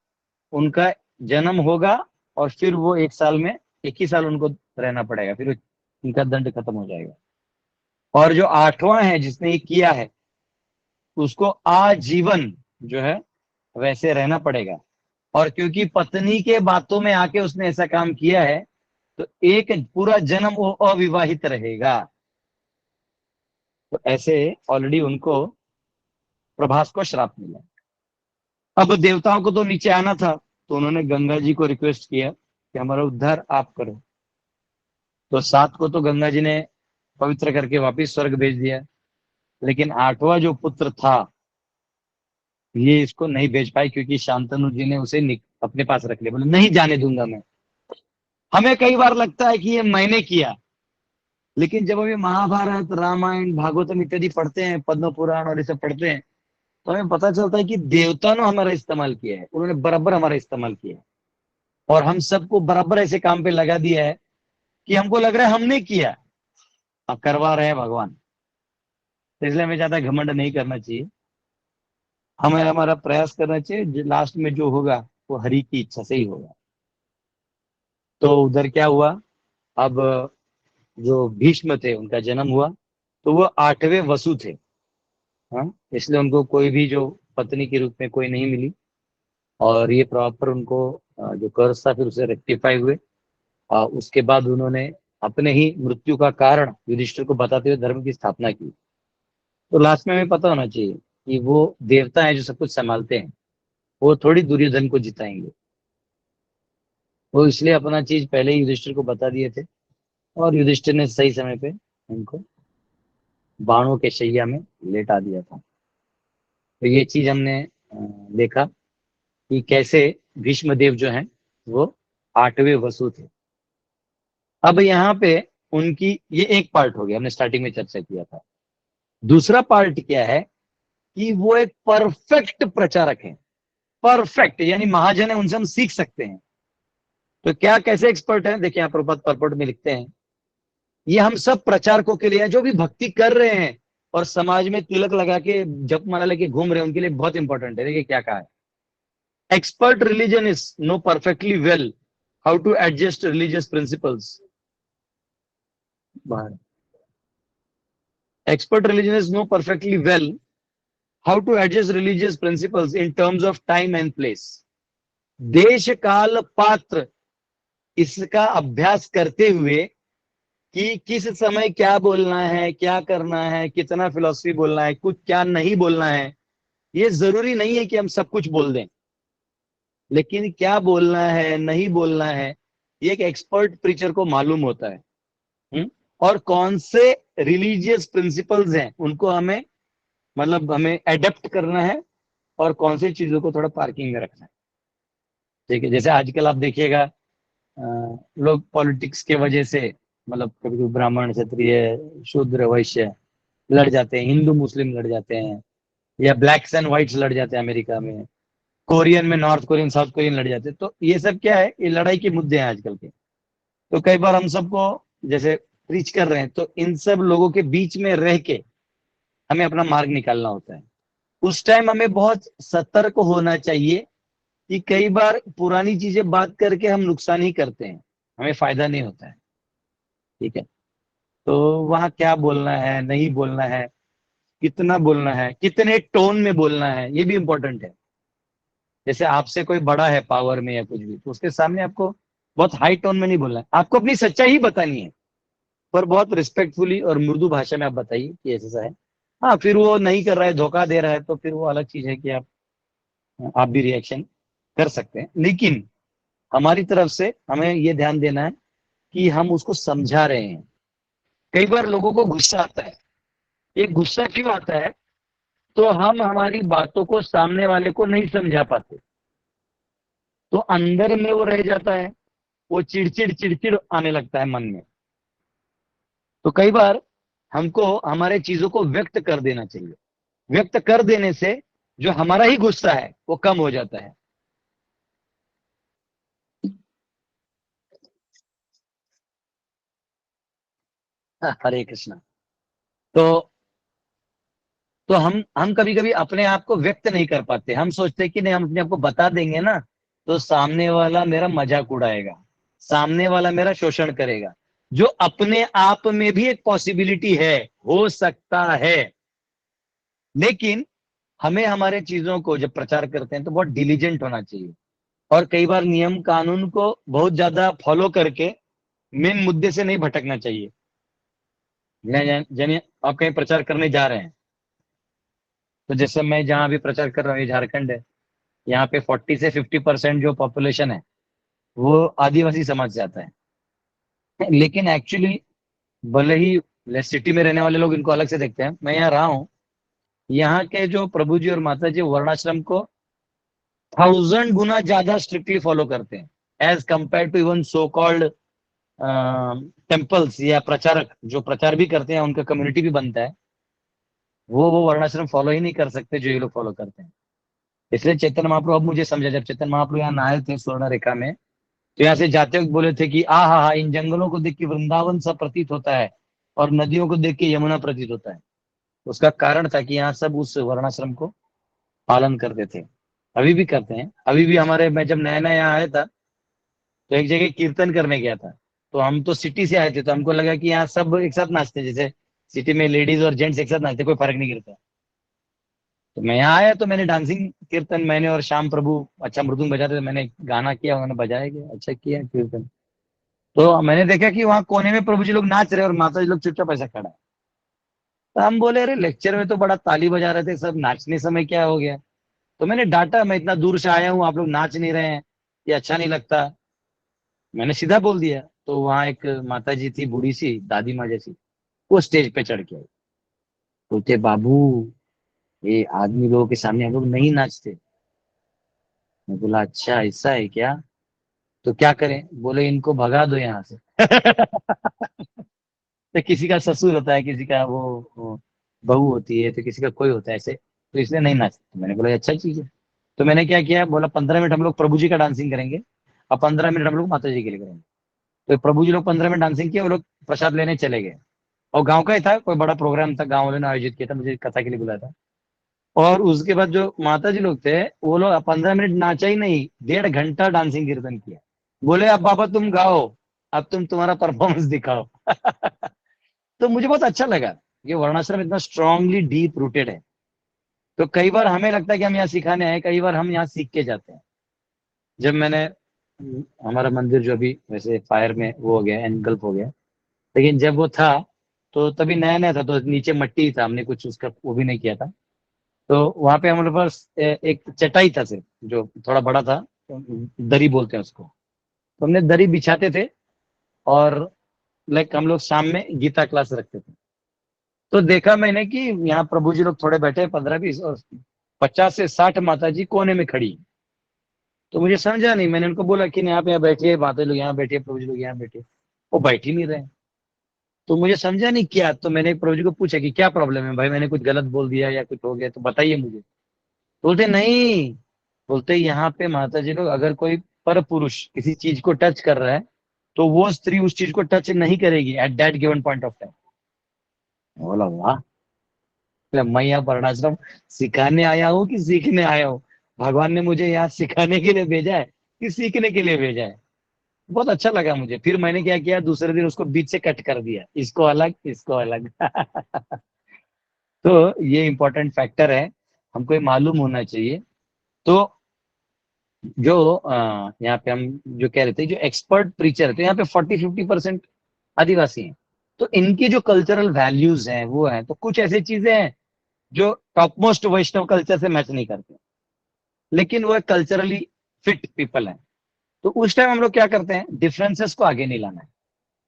उनका जन्म होगा, और फिर वो 1 साल में 1 ही साल उनको रहना पड़ेगा, फिर उनका दंड खत्म हो जाएगा। और जो 8वां है जिसने ये किया है, उसको आजीवन जो है वैसे रहना पड़ेगा। और क्योंकि पत्नी के बातों में आके उसने ऐसा काम किया है, तो एक पूरा जन्म वो अविवाहित रहेगा। तो ऐसे ऑलरेडी उनको, प्रभास को श्राप मिला। अब देवताओं को तो नीचे आना था, तो उन्होंने गंगा जी को रिक्वेस्ट किया कि हमारा उद्धार आप करो। तो 7 को तो गंगा जी ने पवित्र करके वापिस स्वर्ग भेज दिया, लेकिन 8वां जो पुत्र था ये इसको नहीं भेज पाए, क्योंकि शांतनु जी ने उसे अपने पास रख लिया, बोले नहीं जाने दूंगा मैं। हमें कई बार लगता है कि ये मैंने किया, लेकिन जब हम ये महाभारत, रामायण, भागवतम इत्यादि पढ़ते हैं, पद्म पुराण और ये सब पढ़ते हैं, तो हमें पता चलता है कि देवता ने हमारा इस्तेमाल किया है, उन्होंने बराबर हमारा इस्तेमाल किया है, और हम सबको बराबर ऐसे काम पे लगा दिया है कि हमको लग रहा है हमने किया, अब करवा रहे हैं भगवान। तो इसलिए हमें ज्यादा घमंड नहीं करना चाहिए, हमें हमारा प्रयास करना चाहिए, लास्ट में जो होगा वो हरि की इच्छा से ही होगा। तो उधर क्या हुआ, अब जो भीष्म थे उनका जन्म हुआ, तो वो 8वें वसु थे। हाँ, इसलिए उनको कोई भी जो पत्नी के रूप में कोई नहीं मिली, और ये प्रॉपर उनको जो कर्ज था फिर उसे रेक्टिफाई हुए। उसके बाद उन्होंने अपने ही मृत्यु का कारण युधिष्ठिर को बताते हुए धर्म की स्थापना की। तो लास्ट में हमें पता होना चाहिए कि वो देवता है जो सब कुछ संभालते हैं, वो थोड़ी दुर्योधन को जिताएंगे। वो इसलिए अपना चीज पहले ही युधिष्ठिर को बता दिए थे, और युधिष्ठिर ने सही समय पे उनको बाणों के शैया में लेटा दिया था। तो ये चीज हमने देखा कि कैसे भीष्म देव जो हैं वो 8वें वसु थे। अब यहाँ पे उनकी ये एक पार्ट हो गया, हमने स्टार्टिंग में चर्चा किया था। दूसरा पार्ट क्या है कि वो एक परफेक्ट प्रचारक है, परफेक्ट, यानी महाजन है, उनसे हम सीख सकते हैं। तो क्या कैसे एक्सपर्ट है, देखिए यहाँ प्रपद परपट में लिखते हैं, ये हम सब प्रचारकों के लिए, जो भी भक्ति कर रहे हैं और समाज में तिलक लगा के जप माला लेके घूम रहे हैं, उनके लिए बहुत इंपॉर्टेंट है। देखिए क्या कहा है, expert religionists know perfectly well how to adjust religious principles. Expert religionists know perfectly well how to adjust religious principles in terms of time and place. देश काल पात्र इसका अभ्यास करते हुए कि किस समय क्या बोलना है, क्या करना है, कितना फिलॉसफी बोलना है, कुछ क्या नहीं बोलना है। ये जरूरी नहीं है कि हम सब कुछ बोल दें, लेकिन क्या बोलना है, नहीं बोलना है, ये एक एक्सपर्ट प्रीचर को मालूम होता है। और कौन से रिलीजियस प्रिंसिपल्स हैं उनको हमें, मतलब हमें एडेप्ट करना है, और कौन सी चीजों को थोड़ा पार्किंग में रखना है। ठीक है, जैसे आजकल आप देखिएगा लोग पॉलिटिक्स के वजह से, मतलब कभी कभी ब्राह्मण, क्षत्रिय, शूद्र, वैश्य लड़ जाते हैं, हिंदू मुस्लिम लड़ जाते हैं, या ब्लैक्स एंड व्हाइट्स लड़ जाते हैं अमेरिका में, कोरियन में नॉर्थ कोरियन साउथ कोरियन लड़ जाते हैं। तो ये सब क्या है, ये लड़ाई के मुद्दे हैं आजकल के। तो कई बार हम सबको जैसे प्रीच कर रहे हैं, तो इन सब लोगों के बीच में रह के हमें अपना मार्ग निकालना होता है। उस टाइम हमें बहुत सतर्क होना चाहिए कि कई बार पुरानी चीजें बात करके हम नुकसान ही करते हैं, हमें फायदा नहीं होता है। ठीक है, तो वहां क्या बोलना है, नहीं बोलना है, कितना बोलना है, कितने टोन में बोलना है, ये भी इंपॉर्टेंट है। जैसे आपसे कोई बड़ा है पावर में या कुछ भी, तो उसके सामने आपको बहुत हाई टोन में नहीं बोलना है, आपको अपनी सच्चाई ही बतानी है, पर बहुत रिस्पेक्टफुली और मृदु भाषा में आप बताइए कि ऐसा है। हाँ, फिर वो नहीं कर रहा है, धोखा दे रहा है, तो फिर वो अलग चीज है कि आप भी रिएक्शन कर सकते हैं। लेकिन हमारी तरफ से हमें ये ध्यान देना है कि हम उसको समझा रहे हैं। कई बार लोगों को गुस्सा आता है, ये गुस्सा क्यों आता है, तो हम हमारी बातों को सामने वाले को नहीं समझा पाते, तो अंदर में वो रह जाता है, वो चिड़चिड़ चिड़चिड़ आने लगता है मन में। तो कई बार हमको हमारे चीजों को व्यक्त कर देना चाहिए, व्यक्त कर देने से जो हमारा ही गुस्सा है वो कम हो जाता है। हरे कृष्णा। तो हम कभी कभी अपने आप को व्यक्त नहीं कर पाते, हम सोचते कि नहीं, हम अपने आप को बता देंगे ना तो सामने वाला मेरा मजाक उड़ाएगा, सामने वाला मेरा शोषण करेगा, जो अपने आप में भी एक पॉसिबिलिटी है, हो सकता है। लेकिन हमें हमारे चीजों को जब प्रचार करते हैं तो बहुत डिलीजेंट होना चाहिए, और कई बार नियम कानून को बहुत ज्यादा फॉलो करके मेन मुद्दे से नहीं भटकना चाहिए। जानिए, आप कहीं प्रचार करने जा रहे हैं, तो जैसे मैं जहां भी प्रचार कर रहा हूँ, ये झारखंड है, यहाँ पे 40 से 50% जो पॉपुलेशन है वो आदिवासी समाज से आता है। लेकिन एक्चुअली भले ही सिटी में रहने वाले लोग इनको अलग से देखते हैं, मैं यहाँ रहा हूँ, यहाँ के जो प्रभु जी और माता जी वर्णाश्रम को 1000 गुना ज्यादा स्ट्रिक्टली फॉलो करते हैं as compare to even so called temples या प्रचारक जो प्रचार भी करते हैं, उनका कम्युनिटी भी बनता है, वो वर्णाश्रम फॉलो ही नहीं कर सकते जो ये लोग फॉलो करते हैं। इसलिए चैतन्य महाप्रभु, अब मुझे समझा, जब चैतन्य महाप्रभु यहाँ नहाए थे स्वर्ण रेखा में, तो यहाँ से जाते वक्त बोले थे कि हा, इन जंगलों को देख के वृंदावन सा प्रतीत होता है और नदियों को देख के यमुना प्रतीत होता है। उसका कारण था कि यहाँ सब उस वर्णाश्रम को पालन करते थे, अभी भी करते हैं। अभी भी हमारे, मैं जब नया नया यहाँ आया था तो एक जगह कीर्तन करने गया था, तो हम तो सिटी से आए थे, तो हमको लगा कि यहाँ सब एक साथ नाचते हैं, जैसे सिटी में लेडीज और जेंट्स एक साथ नाचते, कोई फर्क नहीं गिरता। तो मैं यहाँ आया तो मैंने डांसिंग कीर्तन, मैंने और श्याम प्रभु अच्छा मृदंग बजाते थे, मैंने गाना किया, उन्होंने बजाया गया, अच्छा किया कीर्तन। तो मैंने देखा कि वहाँ कोने में प्रभु जी लोग नाच रहे और माता जी लोग चुपचाप ऐसा खड़ा है। तो हम बोले अरे लेक्चर में तो बड़ा ताली बजा रहे थे सब, नाचने समय क्या हो गया? तो मैंने डांटा, मैं इतना दूर से आया हूँ, आप लोग नाच नहीं रहे हैं, ये अच्छा नहीं लगता, मैंने सीधा बोल दिया। तो वहाँ एक माता जी थी, बूढ़ी सी दादी माँ जैसी, वो स्टेज पे चढ़ के आई, बोलते बाबू ये आदमी लोगों के सामने हम लोग नहीं नाचते। मैं बोला अच्छा ऐसा है क्या, तो क्या करें? बोले इनको भगा दो यहाँ से। तो किसी का ससुर होता है, किसी का वो बहू होती है, तो किसी का कोई होता है ऐसे, तो इसलिए नहीं नाचते। तो मैंने बोला अच्छा चीज है। तो मैंने क्या किया, बोला 15 मिनट हम लोग प्रभु जी का डांसिंग करेंगे और 15 मिनट हम लोग माता जी के लिए करेंगे। तो प्रभु जी लोग 15 मिनट डांसिंग किया, वो लोग प्रसाद लेने चले गए। और गांव का ही था, कोई बड़ा प्रोग्राम था, गांव वालों ने आयोजित किया था, मुझे कथा के लिए बुलाया था। और उसके बाद जो माता जी लोग थे, वो लोग 15 मिनट नाचा ही नहीं, 1.5 घंटा डांसिंग कीर्तन किया। बोले अब बाबा तुम गाओ, अब तुम तुम्हारा परफॉर्मेंस दिखाओ। तो मुझे बहुत अच्छा लगा, ये वर्णाश्रम इतना स्ट्रांगली डीप रूटेड है। तो कई बार हमें लगता है कि हम यहाँ सिखाने आए, कई बार हम यहाँ सीख के जाते हैं। जब मैंने हमारा मंदिर जो अभी वैसे फायर में वो हो गया, एनगल्फ हो गया, लेकिन जब वो था तो तभी नया नया था, तो नीचे मट्टी ही था, हमने कुछ उसका वो भी नहीं किया था। तो वहां पे हमारे पास एक चटाई था सिर्फ, जो थोड़ा बड़ा था, दरी बोलते हैं उसको। तो हमने दरी बिछाते थे और लाइक हम लोग शाम में गीता क्लास रखते थे। तो देखा मैंने कि यहाँ प्रभु जी लोग थोड़े बैठे 15-20 और 50 से 60 माता जी कोने में खड़ी। तो मुझे समझा नहीं, मैंने उनको बोला कि आप यहाँ बैठिए, माता लोग यहाँ बैठिए, प्रभु जी लोग यहाँ बैठे, वो बैठ ही नहीं रहे। तो मुझे समझा नहीं क्या, तो मैंने प्रभु जी को पूछा कि क्या प्रॉब्लम है भाई, मैंने कुछ गलत बोल दिया या कुछ हो गया तो बताइए मुझे। बोलते नहीं, बोलते यहाँ पे माता जी लोग अगर कोई पर पुरुष किसी चीज को टच कर रहा है तो वो स्त्री उस चीज को टच नहीं करेगी at that given point of time. बोला वाह, मैं यहाँ वर्णाश्रम सिखाने आया हूँ कि सीखने आया हूँ? भगवान ने मुझे यहाँ सिखाने के लिए भेजा है कि सीखने के लिए भेजा है? बहुत अच्छा लगा मुझे। फिर मैंने क्या किया, दूसरे दिन उसको बीच से कट कर दिया, इसको अलग इसको अलग। तो ये इंपॉर्टेंट फैक्टर है, हमको ये मालूम होना चाहिए। तो जो यहाँ पे हम जो कह रहे थे, जो एक्सपर्ट प्रीचर है, तो यहाँ पे 40-50% आदिवासी हैं। तो इनकी जो कल्चरल वैल्यूज हैं वो हैं, तो कुछ ऐसी चीजें हैं जो टॉप मोस्ट वैष्णव कल्चर से मैच नहीं करते, लेकिन वो कल्चरली फिट पीपल हैं। तो उस टाइम हम लोग क्या करते हैं, डिफरेंसेस को आगे नहीं लाना है,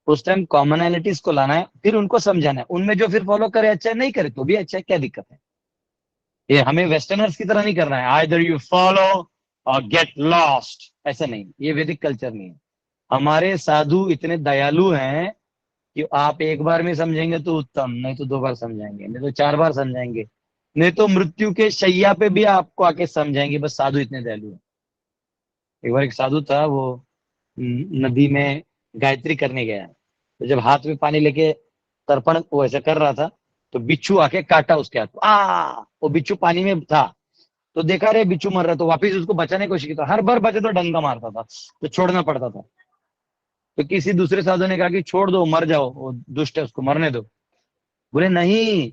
उस टाइम कॉमनैलिटीज को लाना है, फिर उनको समझाना है। उनमें जो फिर फॉलो करे अच्छा है, नहीं करे तो भी अच्छा है, क्या दिक्कत है? ये हमें वेस्टर्नर्स की तरह नहीं करना है, आइदर यू फॉलो और गेट लॉस्ट, ऐसा नहीं, ये वैदिक कल्चर नहीं है। हमारे साधु इतने दयालु हैं कि आप एक बार में समझेंगे तो उत्तम, नहीं तो 2 बार समझाएंगे, नहीं तो 4 बार समझाएंगे, नहीं तो मृत्यु के शैया पे भी आपको आके समझाएंगे। बस साधु इतने दयालु हैं। एक बार एक साधु था, वो नदी में गायत्री करने गया, तो जब हाथ में पानी लेके तर्पण वो ऐसा कर रहा था, तो बिच्छू आके काटा उसके हाथ को। वो बिच्छू पानी में था, तो देखा रे बिच्छू मर रहा, तो वापिस उसको बचाने की कोशिश की, तो हर बार बचे तो डंका मारता था, तो छोड़ना पड़ता था। तो किसी दूसरे साधु ने कहा कि छोड़ दो, मर जाओ, वो दुष्ट है, उसको मरने दो। बोले नहीं,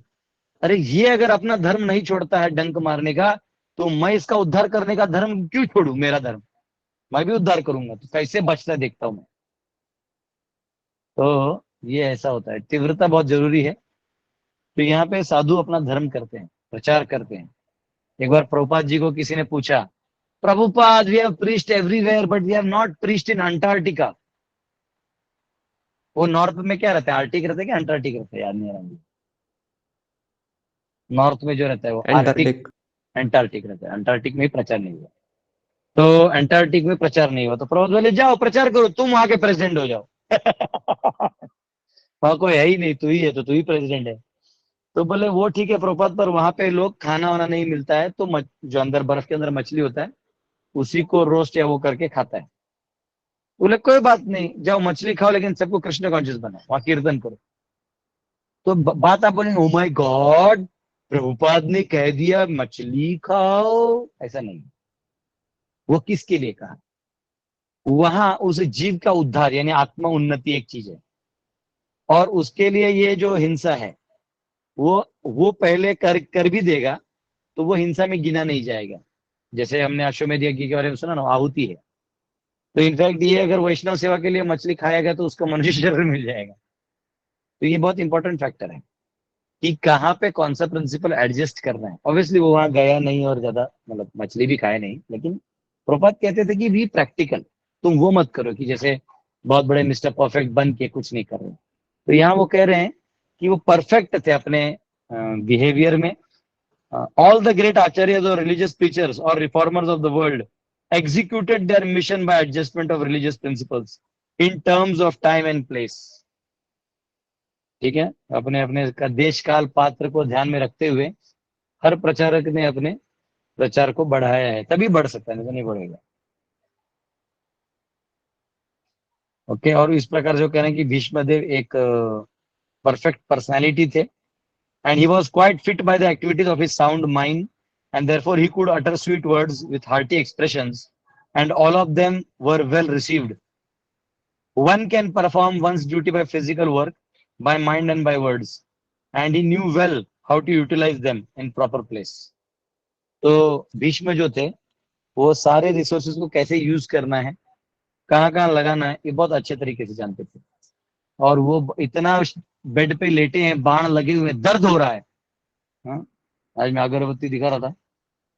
अरे ये अगर अपना धर्म नहीं छोड़ता है डंक मारने का, तो मैं इसका उद्धार करने का धर्म क्यों छोड़ू? मेरा धर्म मैं भी उद्धार करूंगा, तो कैसे बचता देखता हूं मैं। तो ये ऐसा होता है, तीव्रता बहुत जरूरी है। तो यहाँ पे साधु अपना धर्म करते हैं, प्रचार करते हैं। एक बार प्रभुपाद जी को किसी ने पूछा Prabhupada, we have preached everywhere, but we have not preached in Antarctica. वो नॉर्थ में क्या रहता है, आर्टिक रहता है क्या अंटार्कटिक रहता है, याद नहीं आ रहा मुझे। नॉर्थ में जो रहता है वो आर्टिक अंटार्कटिक रहता है, अंटार्कटिक में प्रचार नहीं हुआ। तो अंटार्कटिक में प्रचार नहीं हुआ तो प्रभुपाद बोले जाओ प्रचार करो, तुम वहां के प्रेसिडेंट हो जाओ। वहां कोई है ही नहीं, तू ही है तो तू ही प्रेसिडेंट है। तो बोले वो ठीक है प्रभुपाद, पर वहां पे लोग खाना वाना नहीं मिलता है, तो जो अंदर बर्फ के अंदर मछली होता है उसी को रोस्ट या वो करके खाता है। बोले कोई बात नहीं, जाओ मछली खाओ, लेकिन सबको कृष्ण कॉन्शियस बनाओ, वहां कीर्तन करो। तो बात आप बोलेंगे ओ माय गॉड, प्रभुपाद ने कह दिया मछली खाओ, ऐसा नहीं। वो किसके लिए कहा? वहां उस जीव का उद्धार यानी आत्मा उन्नति एक चीज है, और उसके लिए ये जो हिंसा है वो पहले कर भी देगा तो वो हिंसा में गिना नहीं जाएगा। जैसे हमने अश्वमेध यज्ञ के बारे में सुना ना, आहुति है। तो इनफैक्ट ये अगर वैष्णव सेवा के लिए मछली खाएगा तो उसको मनुष्य शरीर मिल जाएगा। तो ये बहुत इंपॉर्टेंट फैक्टर है कि कहाँ पे कौन सा प्रिंसिपल एडजस्ट करना है। ऑब्वियसली वो वहां गया नहीं और ज्यादा मतलब मछली भी खाए नहीं, लेकिन प्रभुपाद कहते थे कि भी प्रैक्टिकल, तुम वो मत करो कि जैसे बहुत बड़े मिस्टर परफेक्ट बन के कुछ नहीं कर रहे। तो यहाँ वो कह रहे हैं कि वो परफेक्ट थे अपने बिहेवियर में। ऑल द ग्रेट आचार्यज और रिलीजियस प्रीचर्स और reformers of the world executed their mission by adjustment of religious principles in terms of time and place। ठीक है, अपने अपने का देश काल पात्र को ध्यान में रखते हुए हर प्रचारक ने अपने प्रचार को बढ़ाया है, तभी बढ़ सकता है, नहीं तो नहीं बढ़ेगा। ओके, और इस प्रकार जो कह रहे हैं कि भीष्मदेव एक परफेक्ट पर्सनालिटी थे, and he was quite fit by the activities of his sound mind, and therefore he could utter sweet words with hearty expressions, and all of them were well received. One can perform one's duty by physical work, by mind and by words, and he knew well how to utilize them in proper place. तो भीष्म जो थे वो सारे resources को कैसे use करना है, कहाँ कहाँ लगाना है, ये बहुत अच्छे तरीके से जानते थे। और वो इतना बेड पे लेटे हैं, बाण लगे हुए, दर्द हो रहा है। हाँ? आज मैं अगरबत्ती दिखा रहा था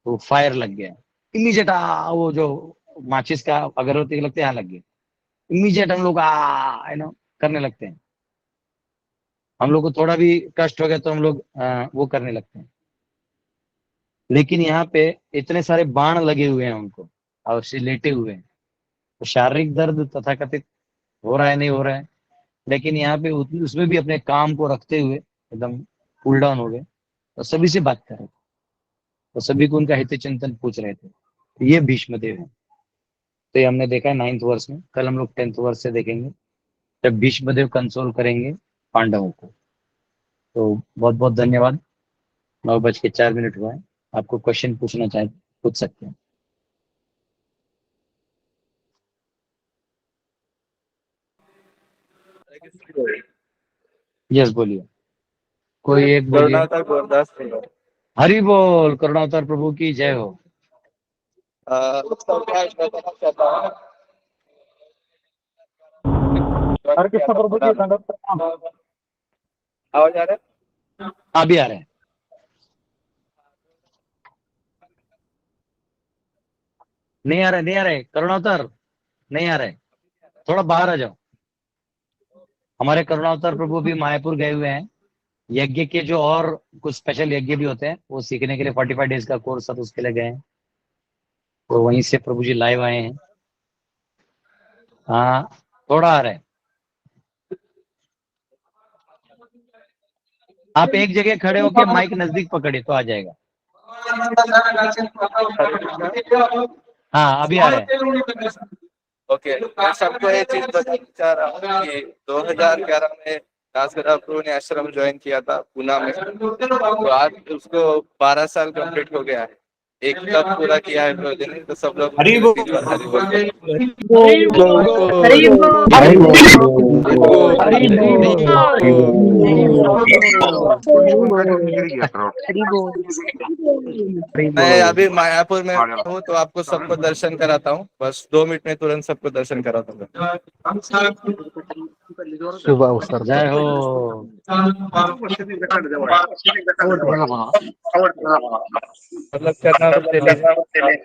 तो फायर लग गया, इमीडिएट वो जो माचिस का अगरबत्ती लगते हैं यहाँ लग गया, इमीडिएट हम लोग करने लगते हैं। हम लोग को थोड़ा भी कष्ट हो गया तो हम लोग वो करने लगते हैं। लेकिन यहाँ पे इतने सारे बाण लगे हुए हैं उनको और लेटे हुए हैं, तो शारीरिक दर्द तथाकथित हो रहा है नहीं हो रहा है, लेकिन यहाँ पे उसमें भी अपने काम को रखते हुए एकदम कूल डाउन हो गए और सभी से बात कर रहे थे, तो सभी को उनका हित चिंतन पूछ रहे थे। तो ये भीष्मदेव है। तो ये हमने देखा है 9th वर्ष में, कल हम लोग 10th वर्ष से देखेंगे जब भीष्मदेव कंसोल करेंगे पांडवों को। तो बहुत बहुत धन्यवाद। 9:04 हुआ है। आपको क्वेश्चन पूछना चाहे पूछ सकते हैं। यस बोलिए, कोई एक बोलिए। हरि बोल, करुणावतार प्रभु की जय हो। हरे कृष्ण प्रभु जी, दंडवत प्रणाम। आवाज आ रहा है? अभी आ रहे हैं। नहीं आ रहे करुणावतार, नहीं आ रहे, थोड़ा बाहर आ जाओ। हमारे करुणावतार प्रभु भी मायापुर गए हुए हैं, यज्ञ के जो और कुछ स्पेशल यज्ञ भी होते हैं वो सीखने के लिए 45 डेज का कोर्स था, तो उसके लिए गए हैं। तो वहीं से प्रभु जी लाइव आए हैं। हाँ थोड़ा आ रहा है, आप एक जगह खड़े होके माइक नजदीक पकड़े तो आ जाएगा। हाँ अभी आ रहा है। ओके, मैं सबको एक चीज बताना चाह रहा हूँ कि 2011 में दासगढ़ प्रभु ने आश्रम ज्वाइन किया था पूना में, तो आज उसको 12 साल कंप्लीट हो गया है। एक कप पूरा किया है प्रभु ने, तो सब लोग हरि बोल। हरि बोल। हरि मैं अभी मायापुर में हूँ, तो आपको सबको दर्शन कराता हूँ। बस 2 मिनट में तुरंत सबको दर्शन कराता हूँ। शुभ अवसर जय हो। मतलब करना सबसे ले।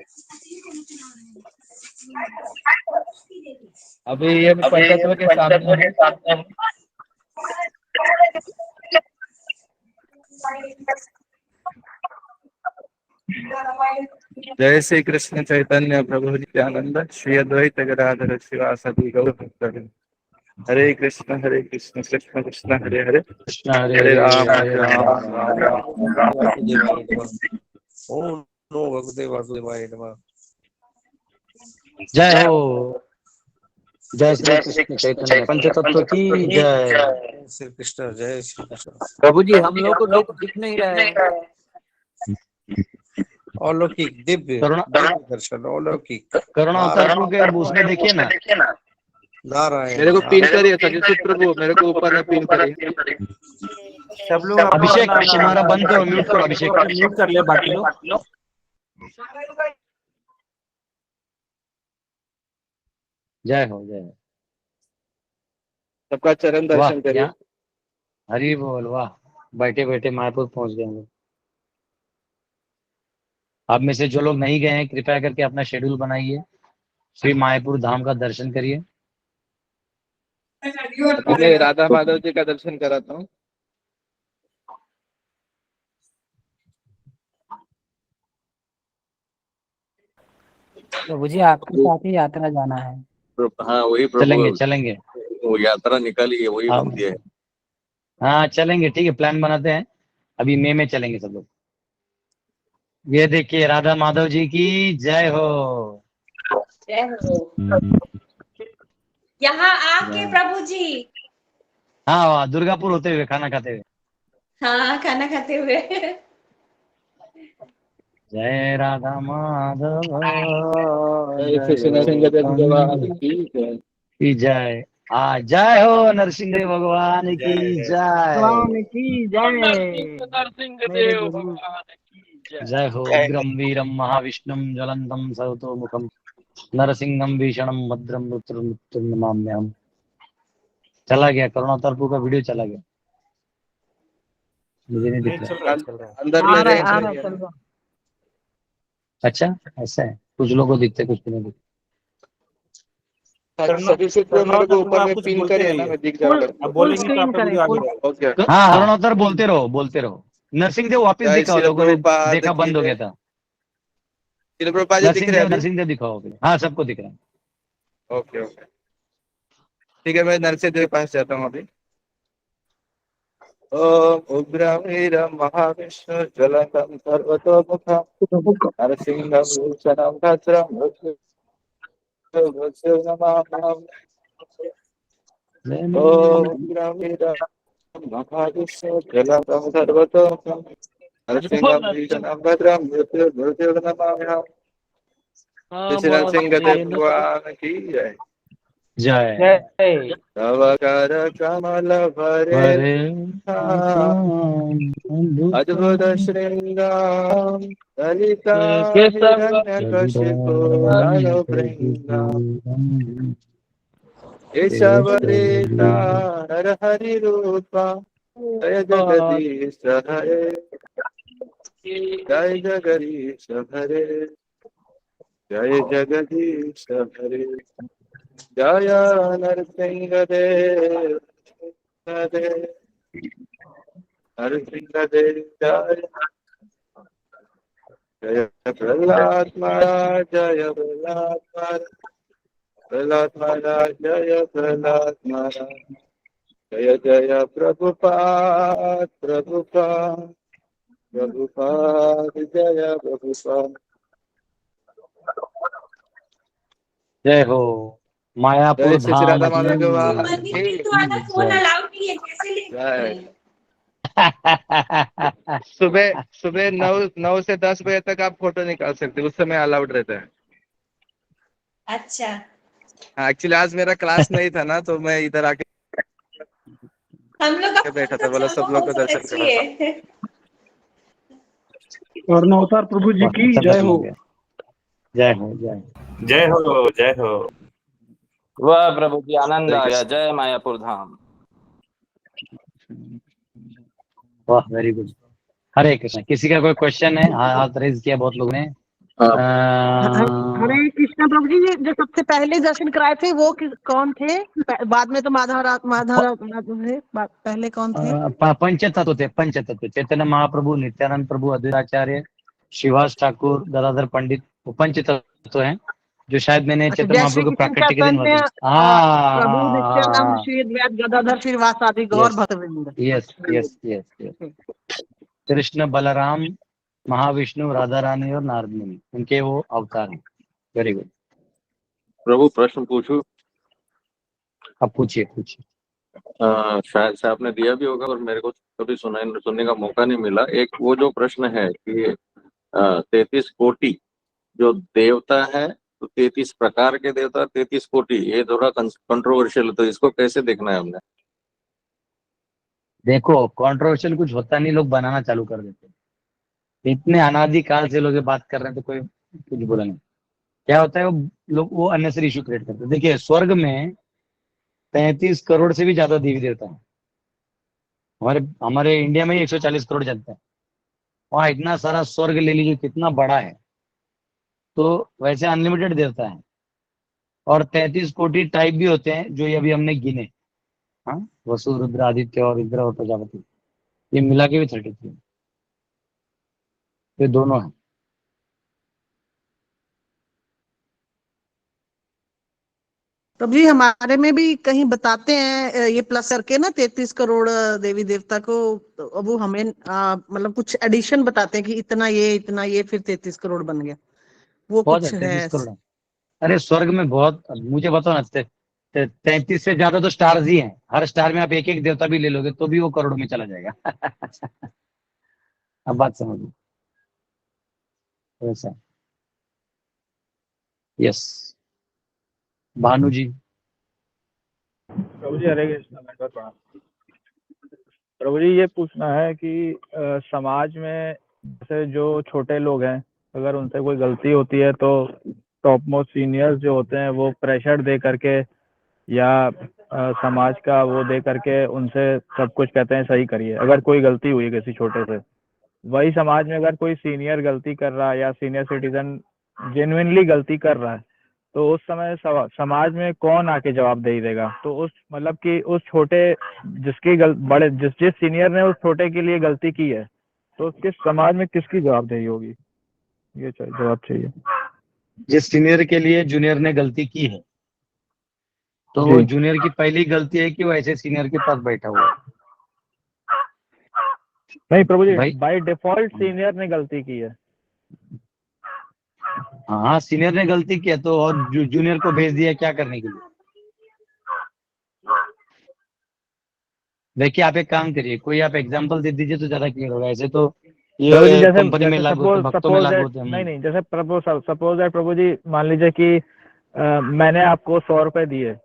अभी ये पंचतत्व के सामने है। जय श्री कृष्ण चैतन्य प्रभु नित्यानंद श्री अद्वैत गदाधर शिवासदि गौर भक्तवृंद। हरे कृष्ण कृष्ण कृष्ण हरे हरे, कृष्ण हरे हरे हरे राम हरे राम राम राम राम। ओम नमो भगवते वासुदेवाय नमः। जय हो। जय श्री कृष्ण चैतन्य पंचतत्व की जय। श्री कृष्ण, जय श्री कृष्ण। प्रभु जी हम लोग को दिख नहीं रहा है। अलौकिक दिव्य करुणा दर्शन, अलौकिक करुणा अवतार प्रभु के उसमें देखिए ना। नारायण। मेरे को पिन करिए सचिव प्रभु, मेरे को ऊपर में पिन करिए। सब लोग अभिषेक तुम्हारा बंद करो, म्यूट करो अभिषेक। म्यूट कर ले बाकी लोग। जय हो जय हो। सबका चरण वाह दर्शन करिए। क्या हरि बोल, वाह। बैठे बैठे मायापुर पहुंच गए हम लोग। आप में से जो लोग नहीं गए हैं कृपया करके अपना शेड्यूल बनाइए, श्री मायापुर धाम का दर्शन करिए। मैं राधा माधव जी का दर्शन कराता हूँ। प्रभु जी आपके साथ ही यात्रा जाना है। हाँ वही चलेंगे प्रभु, चलेंगे। वो यात्रा निकाली है वही हम दिए। हाँ चलेंगे, ठीक है, प्लान बनाते हैं। अभी मई में चलेंगे सब लोग। ये देखिए राधा माधव जी की जय हो। जय हो। यहाँ आके प्रभु जी। हाँ दुर्गापुर होते हुए खाना खाते हुए। हाँ खाना खाते हुए। जय राधा माधव की जय। जय हो नरसिंह देव भगवान की जय। भगवान की जय। नरसिंहदेव भगवान की जय। जय हो। उग्रम वीरम महाविष्णुम ज्वलंतम सर्वतोमुखम नरसिंहम भीषणम भद्रम रुद्रम नमाम्यहम्। चला गया करुणा तरपू का वीडियो चला गया, मुझे नहीं दिख रहा। अंदर में रेंज नहीं है। अच्छा ऐसा है, कुछ लोगों को दिखते कुछ को नहीं दिखते। सभी सूत्र मेरे को ऊपर में पिन करिए ना, मैं दिख जाऊंगा। फुल स्क्रीन करें। ओके। हाँ करुणातर बोलते रहो बोलते रहो। नरसिंह देव वापिस जय दिखाओ, श्री लोगों ने प्रभुपाद देखा की बंद हो जय। गया था। श्री प्रभुपाद जी दिख रहे हैं अभी? नरसिंह देव दिखाओ अभी। हाँ सबको दिख रहा है। ओके ओके ठीक है, मैं नरसिंह देव के पास जाता हूँ अभी। ओम उग्रं वीरं महाविष्णु ज्वलंतं सर्वतोमुखं नरसिंहं भूषणं भद्रं मृत्युं नमाम्यहम्। ओम उग्रं वीरं महाविष्णु ज्वलंतं सर्वतोमुखं नरसिंहं भूषणं भद्रं मृत्युं नमाम्यहम्। श्री नरसिंह देव भगवान की जय। जय। तव कर कमल भरे अद्भुत श्रृंगार ललिता हिरण्यकशिपु तनु भृंगार केशवरेता नर हरि रूपा जय जगदीश हरे, जय जगदीश हरे, जय जगदीश हरे। जय नरसिंह देव नरसिंह देव जय। जय प्रहलाद महाराज जय प्रहलाद महाराज, प्रहलाद महाराज जय प्रहलाद महाराज। जय जय प्रभुपाद प्रभुपाद प्रभुपाद जय प्रभुपाद। जय हो। मायापुर जय श्री राधा धाम माधव की फोन अलाउड नहीं है, कैसे ले? सुबह सुबह 9 से 10 बजे तक आप फोटो निकाल सकते, उस समय अलाउड रहता है। अच्छा हाँ एक्चुअली आज मेरा क्लास नहीं था ना, तो मैं इधर आके हम लोग का बैठा था, बोला सब लोग को दर्शन करा। और अवतार प्रभु जी की जय हो। जय हो जय जय हो जय हो। वाह प्रभु जी आनंद आ गया। जय मायापुर धाम। वाह वेरी गुड। हरे कृष्ण। किसी का कोई क्वेश्चन है? हाथ रेज किया बहुत लोगों ने। हरे कृष्णा प्रभु जी, ये जो सबसे पहले दर्शन कराए थे वो कौन थे? बाद में तो माधव थे, पहले कौन थे? पंचतत्व थे, पंचतत्व। चैतन्य महाप्रभु, नित्यानंद प्रभु, अद्वैताचार्य, श्रीवास ठाकुर, गदाधर पंडित, वो पंचतत्व हैं जो शायद मैंने अच्छा, चैतन्य जय श्री महाप्रभु के कृष्ण प्राकट्य के दिन चैतन्य बताया। प्रभु नित्यानंद श्री अद्वैत गदाधर श्रीवास आदि गौर भक्तवृंद। Yes yes yes yes. Krishna, Balaram, Mahavishnu, Radha Rani और नारद मुनि, उनके वो अवतार हैं। Very good. प्रभु प्रश्न पूछूं? अब पूछिए पूछिए। शायद से आपने दिया भी होगा और मेरे को कभी सुनने का मौका नहीं मिला। एक वो जो प्रश्न है कि 33 कोटि जो देवता है, तो 33 प्रकार के देवता, 33 कोटि, ये थोड़ा कंट्रोवर्शियल है, तो इसको कैसे देखना है हमने? देखो, कंट्रोवर्शियल कुछ होता नहीं, लोग बनाना चालू कर देते हैं। इतने अनादि काल से लोग ये बात कर रहे हैं तो कोई कुछ बोला नहीं। क्या होता है, वो लोग वो अननेसरी इशू क्रिएट करते हैं। देखिए, स्वर्ग में 33 करोड़ से भी ज्यादा देवी देवता है। हमारे हमारे इंडिया में ही 140 करोड़ जनता है। वहां इतना सारा स्वर्ग ले लीजिए, कितना बड़ा है। तो वैसे अनलिमिटेड देवता है। और 33 कोटि टाइप भी होते हैं जो ये अभी हमने गिने। हाँ, वसु, रुद्र, आदित्य और इंद्र और प्रजापति, ये मिला के भी 33, ये दोनों है। प्रभु जी, हमारे में भी कहीं बताते हैं ये प्लस करके ना 33 करोड़ देवी देवता को। अब वो हमें मतलब कुछ एडिशन बताते हैं कि इतना ये फिर 33 करोड़ बन गया। वो बहुत कुछ है, है 33 करोड़ है। अरे स्वर्ग में बहुत, मुझे बताओ ना, 33 से ज्यादा तो स्टार्स ही हैं। हर स्टार में आप एक एक देवता भी ले लोगे तो भी वो करोड़ों में चला जाएगा। अब बात समझ वैसा। यस, भानु जी। प्रभु जी हरे कृष्ण। प्रभु जी, ये पूछना है कि समाज में जैसे जो छोटे लोग हैं, अगर उनसे कोई गलती होती है तो टॉप मोस्ट सीनियर्स जो होते हैं वो प्रेशर दे करके या समाज का वो दे करके उनसे सब कुछ कहते हैं सही करिए। अगर कोई गलती हुई किसी छोटे से, वही समाज में अगर कोई सीनियर गलती कर रहा है या सीनियर सिटीजन जेन्युइनली गलती कर रहा है, तो उस समय समाज में कौन आके जवाबदेही देगा? तो उस मतलब कि उस छोटे जिसकी बड़े जिस सीनियर ने उस छोटे के लिए गलती की है, तो किस समाज में किसकी जवाबदेही होगी? ये जवाब चाहिए। जिस सीनियर के लिए जूनियर ने गलती की है, तो वो जूनियर की पहली गलती है कि वो ऐसे सीनियर के पास बैठा हुआ है। नहीं प्रभु जी, बाय डिफॉल्ट सीनियर ने गलती की है। हाँ, सीनियर ने गलती किया तो और जूनियर को भेज दिया क्या करने के लिए? देखिए, आप एक काम करिए, कोई आप एग्जांपल दे दीजिए तो ज्यादा क्लियर होगा। ऐसे तो ये कंपनी में लागू होते, भक्तों में लागू होते हैं। नहीं, जैसे सपोज दैट प्रभु जी, मान लीजिए कि मैंने आपको 100 रुपए दिए,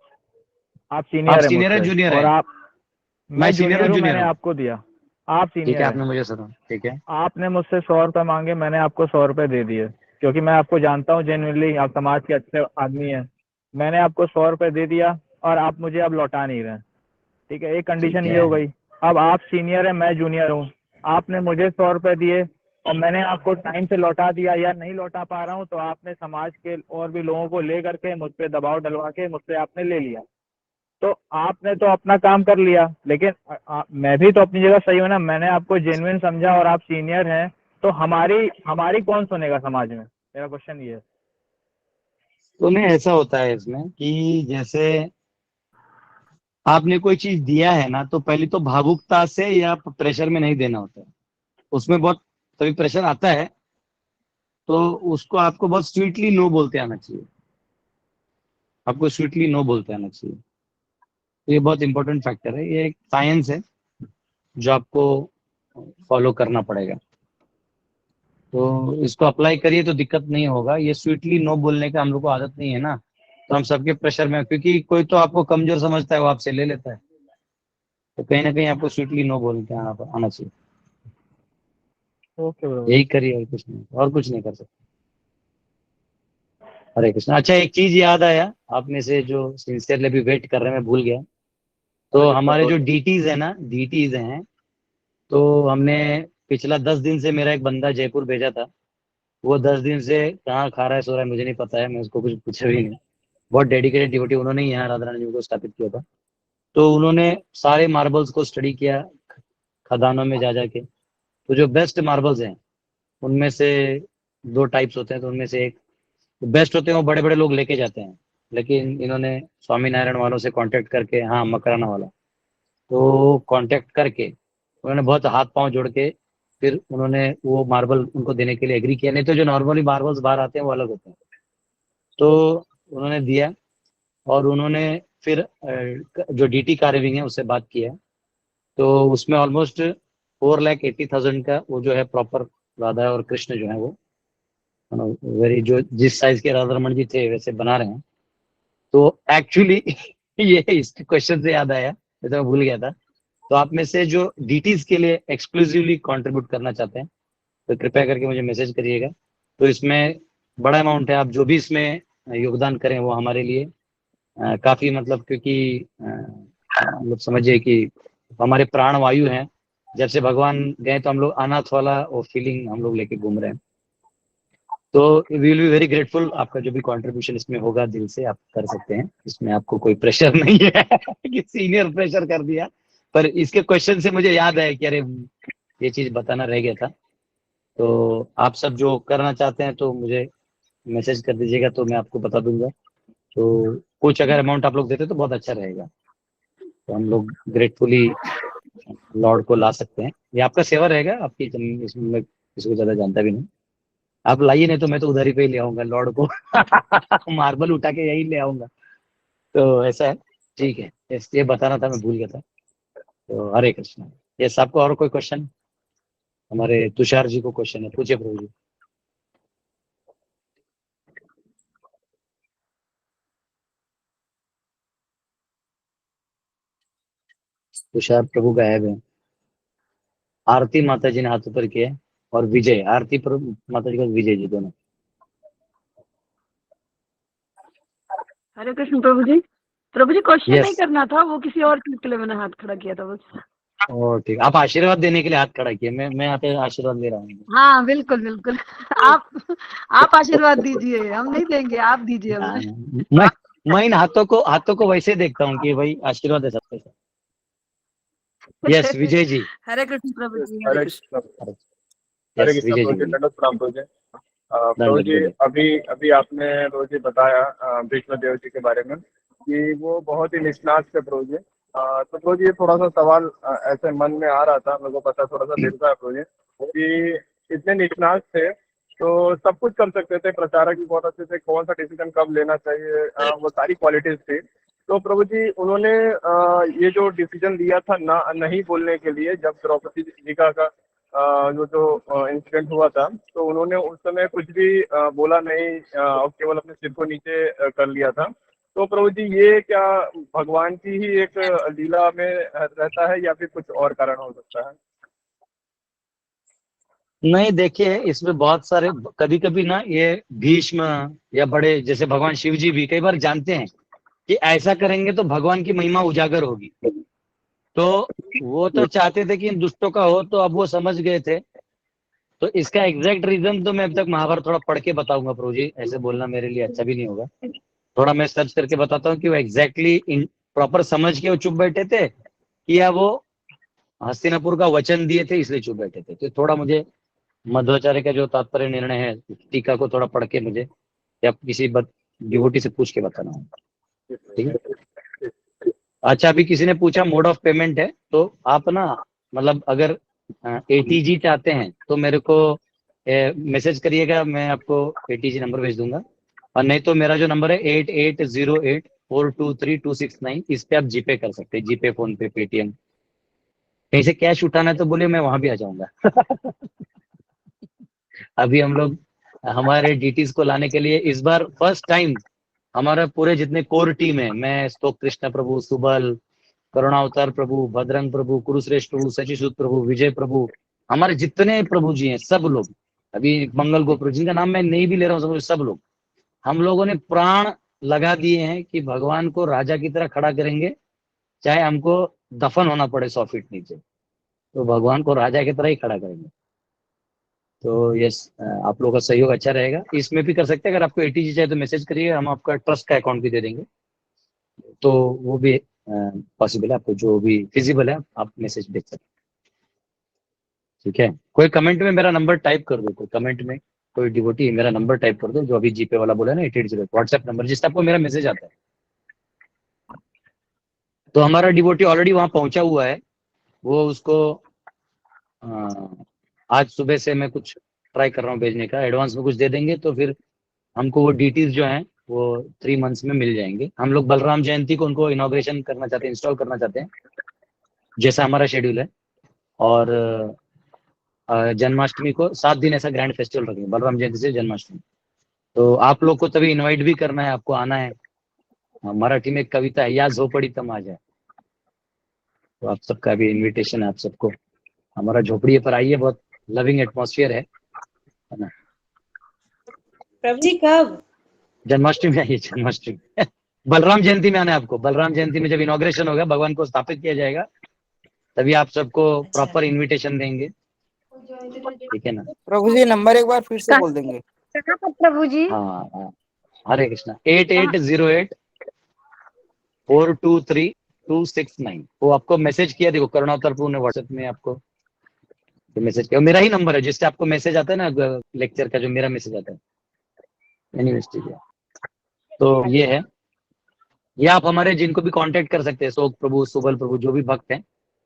आप सीनियर है जूनियर और है। आप, मैं जूनियर हूँ, मैंने हूँ। आपको दिया, आप सीनियर ठीक है, आपने मुझे सुना। ठीक है, आपने मुझसे 100 रुपए मांगे, मैंने आपको 100 रुपए दे दिए, क्योंकि मैं आपको जानता हूँ जेन्युइनली आप समाज के अच्छे आदमी हैं। मैंने आपको 100 रुपए दे दिया और आप मुझे अब लौटा नहीं रहे। ठीक है, एक कंडीशन ये हो गई। अब आप सीनियर है, मैं जूनियर हूँ, आपने मुझे 100 रुपए दिए और मैंने आपको टाइम से लौटा दिया या नहीं लौटा पा रहा हूँ, तो आपने समाज के और भी लोगों को ले करके मुझ पे दबाव डलवा के मुझसे आपने ले लिया। तो आपने तो अपना काम कर लिया, लेकिन मैं भी तो अपनी जगह सही हूँ ना। मैंने आपको जेन्युइन समझा और आप सीनियर हैं, तो हमारी कौन सुनेगा समाज में? मेरा क्वेश्चन ये है। तो नहीं, ऐसा होता है इसमें कि जैसे आपने कोई चीज दिया है ना, तो पहले तो भावुकता से या प्रेशर में नहीं देना होता है। उसमें बहुत तभी प्रेशर आता है, तो उसको आपको बहुत स्वीटली नो बोलते आना चाहिए। आपको स्वीटली नो बोलते आना चाहिए। ये बहुत इंपॉर्टेंट फैक्टर है। ये एक साइंस है जो आपको फॉलो करना पड़ेगा। तो इसको अप्लाई करिए तो दिक्कत नहीं होगा। ये स्वीटली नो बोलने का हम लोग को आदत नहीं है ना, तो हम सबके प्रेशर में, क्योंकि कोई तो आपको कमजोर समझता है, वो आपसे ले लेता है। तो कहीं ना कहीं आपको स्वीटली नो बोल के आना चाहिए। ओके, यही करिए, और कुछ नहीं, और कुछ नहीं कर सकते। हरे कृष्ण। अच्छा, एक चीज याद आया, आप में से जो सिंसियरली भी वेट कर रहे हैं, मैं भूल गया। तो हमारे जो डीटीज है ना, डीटीज हैं, तो हमने पिछला 10 दिन से मेरा एक बंदा जयपुर भेजा था, वो 10 दिन से कहाँ खा रहा है सो रहा है मुझे नहीं पता है, मैं उसको कुछ पूछा भी नहीं। बहुत डेडिकेटेड डिवोटी, उन्होंने ही यहाँ राधा रानी जी को स्थापित किया था। तो उन्होंने सारे मार्बल्स को स्टडी किया खदानों में जा जाके। तो जो बेस्ट मार्बल्स हैं उनमें से 2 टाइप्स होते हैं, तो उनमें से एक बेस्ट होते हैं वो बड़े बड़े लोग लेके जाते हैं, लेकिन इन्होंने स्वामीनारायण वालों से कांटेक्ट करके, हाँ मकराना वाला, तो कांटेक्ट करके उन्होंने बहुत हाथ पांव जोड़ के फिर उन्होंने वो मार्बल उनको देने के लिए एग्री किया। नहीं तो जो नॉर्मली मार्बल्स बाहर आते हैं वो अलग होते हैं। तो उन्होंने दिया और उन्होंने फिर जो डीटी कार्विंग है उससे बात किया, तो उसमें ऑलमोस्ट 4,80,000 का वो जो है प्रॉपर राधा और कृष्ण जो है वो वेरी जो जिस साइज के राधा रमन जी थे वैसे बना रहे हैं। तो एक्चुअली ये इस क्वेश्चन से याद आया, ये तो मैं भूल गया था। तो आप में से जो डीटीज के लिए एक्सक्लूसिवली कंट्रीब्यूट करना चाहते हैं तो कृपया करके मुझे मैसेज करिएगा। तो इसमें बड़ा अमाउंट है, आप जो भी इसमें योगदान करें वो हमारे लिए काफी मतलब, क्योंकि मतलब समझिए कि हमारे प्राण वायु हैं। जब से भगवान गए तो हम लोग अनाथ वाला वो फीलिंग हम लोग लेके घूम रहे हैं। तो we will be very grateful, आपका जो भी कंट्रीब्यूशन इसमें होगा दिल से आप कर सकते हैं, इसमें आपको कोई प्रेशर नहीं है कि सीनियर प्रेशर कर दिया। पर इसके क्वेश्चन से मुझे याद है कि अरे ये चीज बताना रह गया था। तो आप सब जो करना चाहते हैं तो मुझे मैसेज कर दीजिएगा तो मैं आपको बता दूंगा। तो कुछ अगर अमाउंट आप लोग देते तो बहुत अच्छा रहेगा, तो हम लोग ग्रेटफुली लॉर्ड को ला सकते हैं। ये आपका सेवा रहेगा, आपकी इसमें मैं किसी को ज्यादा जानता भी नहीं। आप लाइए, नहीं तो मैं तो उधारी पे ही ले आऊंगा लॉर्ड को मार्बल उठा के यही ले आऊंगा। तो ऐसा है, ठीक है, ये बताना था, मैं भूल गया था। तो हरे कृष्ण। ये सबको और कोई क्वेश्चन? हमारे तुषार जी को क्वेश्चन है, पूछिए प्रभु जी। तुषार प्रभु गायब है। आरती माता जी ने हाथ ऊपर किया और विजय, आरती माता जी का विजय जी दोनों। हरे कृष्ण प्रभु जी। प्रभु जी क्वेश्चन Yes. नहीं करना था, वो किसी और चीज के लिए मैंने हाथ खड़ा किया था बस। और ठीक, आप आशीर्वाद देने के लिए हाथ खड़ा किए, मैं यहाँ पे आशीर्वाद दे रहा हूँ। हाँ बिल्कुल बिल्कुल आप आशीर्वाद दीजिए, हम नहीं देंगे, आप दीजिए हमें। मैं इन हाथों को वैसे देखता हूँ कि भाई आशीर्वाद है सबके साथ। यस विजय जी। हरे कृष्ण प्रभु जी। हरे कृष्ण। हरे यस कृष्ण विजय प्रभु जी, जी। दंडवत प्रणाम प्रभु जी। प्रभु जी अभी आपने प्रभु जी बताया विष्णु देव जी के बारे में कि वो बहुत ही निष्णात थे प्रभु जी। तो प्रभु जी थोड़ा सा सवाल ऐसे मन में आ रहा था, मेरे को पता थोड़ा सा दिल का है प्रभु जी कि इतने निष्णात थे तो सब कुछ कर सकते थे, प्रचारक भी बहुत अच्छे थे, कौन सा डिसीजन कब लेना चाहिए वो सारी क्वालिटीज थी। तो प्रभु जी उन्होंने ये जो डिसीजन लिया था ना नहीं बोलने के लिए, जब द्रौपदी जी का जो इंसिडेंट हुआ था, तो उन्होंने उस समय कुछ भी बोला नहीं और केवल अपने सिर को नीचे कर लिया था। तो प्रभु जी ये क्या भगवान की ही एक लीला में रहता है या फिर कुछ और कारण हो सकता है? नहीं, देखिए इसमें बहुत सारे, कभी कभी ना ये भीष्म या बड़े जैसे भगवान शिव जी भी कई बार जानते हैं कि ऐसा करेंगे तो भगवान की महिमा उजागर होगी, तो वो तो चाहते थे कि इन दुष्टों का हो, तो अब वो समझ गए थे। तो इसका एग्जैक्ट रीजन तो मैं अब तक महाभारत थोड़ा पढ़ के बताऊंगा प्रभु जी, ऐसे बोलना मेरे लिए अच्छा भी नहीं होगा। थोड़ा मैं सर्च करके बताता हूँ कि वो एग्जैक्टली प्रॉपर समझ के वो चुप बैठे थे कि या वो हस्तिनापुर का वचन दिए थे इसलिए चुप बैठे थे। तो थोड़ा मुझे मध्वाचार्य का जो तात्पर्य निर्णय है टीका को थोड़ा पढ़ के मुझे या किसी डिवोटी से पूछ के बताना है, ठीक है। अच्छा, अभी किसी ने पूछा मोड ऑफ पेमेंट है, तो आप ना मतलब अगर एटीजी चाहते हैं तो मेरे को मैसेज करिएगा, मैं आपको एटीजी नंबर भेज दूंगा। और नहीं तो मेरा जो नंबर है 8808423269, इस पे आप जीपे कर सकते हैं, जीपे, फोन पे, पेटीएम। कहीं से कैश उठाना है तो बोलिए, मैं वहां भी आ जाऊंगा अभी हम लोग हमारे डीटीज को लाने के लिए इस बार फर्स्ट टाइम हमारा पूरे जितने कोर टीम है, मैं, स्तोक कृष्ण प्रभु, सुबल, करुणावतार प्रभु, भद्रंग प्रभु, कुरुश्रेष्ठ प्रभु, सचिसूत प्रभु, विजय प्रभु, हमारे जितने प्रभु जी हैं सब लोग, अभी मंगल गोप्रभु जिनका नाम मैं नहीं भी ले रहा हूँ, सब लोग, हम लोगों ने प्राण लगा दिए हैं कि भगवान को राजा की तरह खड़ा करेंगे, चाहे हमको दफन होना पड़े 100 फीट नीचे। तो भगवान को राजा की तरह ही खड़ा करेंगे। तो यस, आप लोगों का सहयोग अच्छा रहेगा। इसमें भी कर सकते हैं, अगर आपको एटीजी चाहिए तो मैसेज करिए, हम आपका ट्रस्ट का अकाउंट भी दे देंगे, तो वो भी पॉसिबल है। आपको जो भी फिजिबल है आप मैसेज भेज सकते हैं, ठीक है। कोई कमेंट में मेरा नंबर टाइप कर दो, कोई कमेंट में कोई डिवोटी मेरा नंबर टाइप कर दो, जो अभी जीपे वाला बोला ना 8808 व्हाट्सएप नंबर, जिससे आपको मेरा मैसेज आता है। तो हमारा डिवोटी ऑलरेडी वहां पहुंचा हुआ है, वो उसको आज सुबह से मैं कुछ ट्राई कर रहा हूँ भेजने का, एडवांस में कुछ दे देंगे तो फिर हमको वो डिटेल्स जो हैं वो 3 मंथ्स में मिल जाएंगे। हम लोग बलराम जयंती को उनको इनॉग्रेशन करना चाहते हैं, इंस्टॉल करना चाहते हैं, जैसा हमारा शेड्यूल है। और जन्माष्टमी को 7 दिन ऐसा ग्रैंड फेस्टिवल रखेंगे, बलराम जयंती से जन्माष्टमी। तो आप लोग को तभी इनवाइट भी करना है, आपको आना है। मराठी में एक कविता है, या झोपड़ी तम आ जाए, तो आप सबका भी इनविटेशन है आप सबको। हमारा झोपड़ी पर आइए, बहुत लविंग एटमॉस्फेयर है ना। प्रभु जी कब? जन्माष्टमी में आइए, जन्माष्टमी बलराम जयंती में आना है आपको। बलराम जयंती में जब इनॉग्रेशन होगा, भगवान को स्थापित किया जाएगा, तभी आप सबको प्रॉपर इनविटेशन देंगे, ठीक है ना। प्रभु जी नंबर एक बार फिर से बोल देंगे। प्रभु जी हाँ, हरे कृष्णा। 8808423269। वो आपको मैसेज किया, देखो करुणातर प्रभु ने व्हाट्सएप में आपको मैसेज किया। मेरा ही नंबर है, जिससे आपको मैसेज आता है ना लेक्चर का, जो मेरा मैसेज आता है। एनीवेज, ठीक है। तो ये है, ये आप हमारे जिनको भी कांटेक्ट कर सकते हैं, शोक प्रभु, सुबल प्रभु, जो भी भक्त हैं,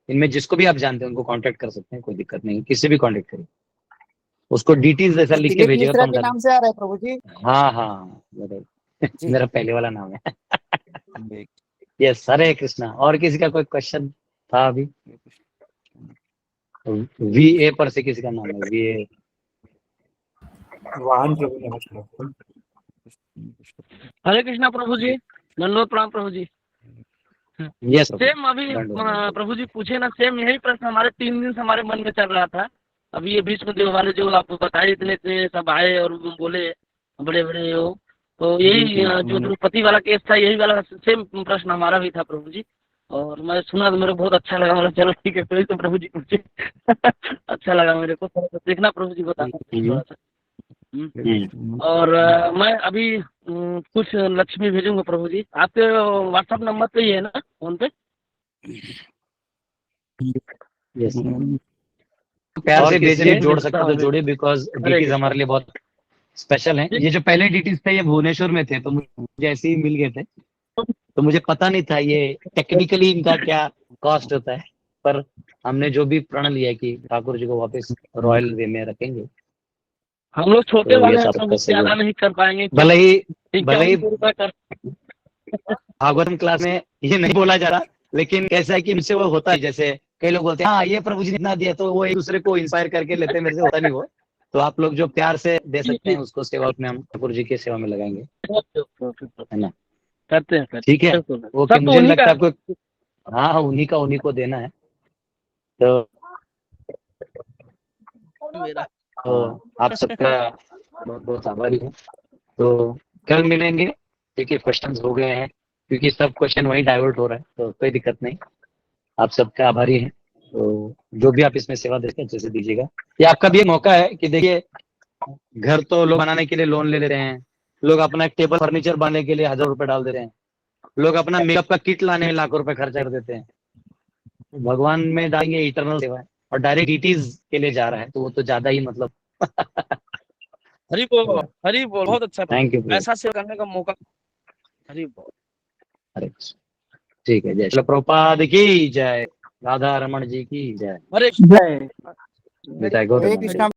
इनमें जिसको भी आप जानते हैं उनको कांटेक्ट कर सकते हैं, कोई दिक्कत नहीं, किससे भी कांटेक्ट करिए। उसको डिटेल्स ऐसा लिख के भेजिएगा तो हम के नाम से आ रहा है प्रभु जी। हाँ, मेरा पहले वाला नाम है। यस, हरे कृष्णा। और किसी का कोई क्वेश्चन था अभी? VA पर से किसी का नाम है? VA वाहन प्रभु नमस्कार। हरे कृष्णा प्रभु जी, धन्यवाद प्रणाम प्रभु जी। यस सेम अभी प्रभु जी पूछे ना, सेम यही प्रश्न हमारे 3 दिन से हमारे मन में चल रहा था। अभी ये भीष्म देव वाले जो आपको बताए, इतने थे सब आए और बोले बड़े बड़े हो, तो यही जो द्रौपदी वाला केस था, यही वाला सेम प्रश्न हमारा भी था प्रभु जी। और मैं सुना तो मेरे को बहुत अच्छा लगा, मतलब चलो ठीक है, तो प्रभु जी पूछे अच्छा लगा मेरे को। थोड़ा देखना प्रभु जी, बताना थोड़ा सा। और मैं अभी कुछ लक्ष्मी भेजूंगा प्रभु जी, आपके व्हाट्सएप नंबर पे ही है ना, फोन पे? यस, प्यार से भेजिए, जोड़ सकता तो जोड़िए, बिकॉज डिटेल्स हमारे लिए बहुत स्पेशल हैं। ये जो पहले डिटेल्स थे ये भुवनेश्वर में थे, तो मुझे ऐसे ही मिल गए थे, तो मुझे पता नहीं था ये टेक्निकली इनका क्या कॉस्ट होता है। पर हमने जो भी प्रण लिया कि ठाकुर जी को वापस रॉयल वे में रखेंगे। हम लोग छोटे तो वाले हैं, तो ज्यादा नहीं कर पाएंगे, भले ही भागवतम क्लास में ये नहीं बोला जा रहा, लेकिन कैसा है कि मुझसे वो होता है, जैसे कई लोग बोलते हैं हाँ ये प्रभु जी ने इतना दिया, तो वो एक दूसरे को इंस्पायर करके लेते हैं, मेरे से होता नहीं वो। तो आप लोग जो प्यार से दे सकते हैं उसको सेवा में हम ठाकुर जी की सेवा में लगाएंगे, है ना। करते हैं, ठीक है। ओके, मुझे लगता है आपको, हाँ उन्हीं को देना है। तो आप सबका बहुत बहुत आभारी हूँ। तो कल मिलेंगे, ठीक है। क्वेश्चंस हो गए हैं, क्योंकि सब क्वेश्चन वही डाइवर्ट हो रहा है, तो कोई दिक्कत नहीं। आप सबका आभारी हैं। तो जो भी आप इसमें सेवा देते हैं अच्छे से दीजिएगा। ये आपका भी मौका है कि देखिए, घर तो लोग बनाने के लिए लोन ले रहे हैं, लोग अपना एक टेबल फर्नीचर बनाने के लिए 1000 रुपए डाल दे रहे हैं, लोग अपना मेकअप का किट लाने में लाखों रुपए खर्चा कर देते हैं। भगवान में डालेंगे इटर्नल सेवा है, और डायरेक्ट इटीज के लिए जा रहा है, तो वो तो ज्यादा ही मतलब हरी बोल, हरी बोल, बहुत अच्छा। थैंक यू, ऐसा सेवा करने का मौका। हरी बोल, हरे ठीक है। जय श्री प्रभुपाद की जय, राधा रमन जी की जय, हरे जय गौतम।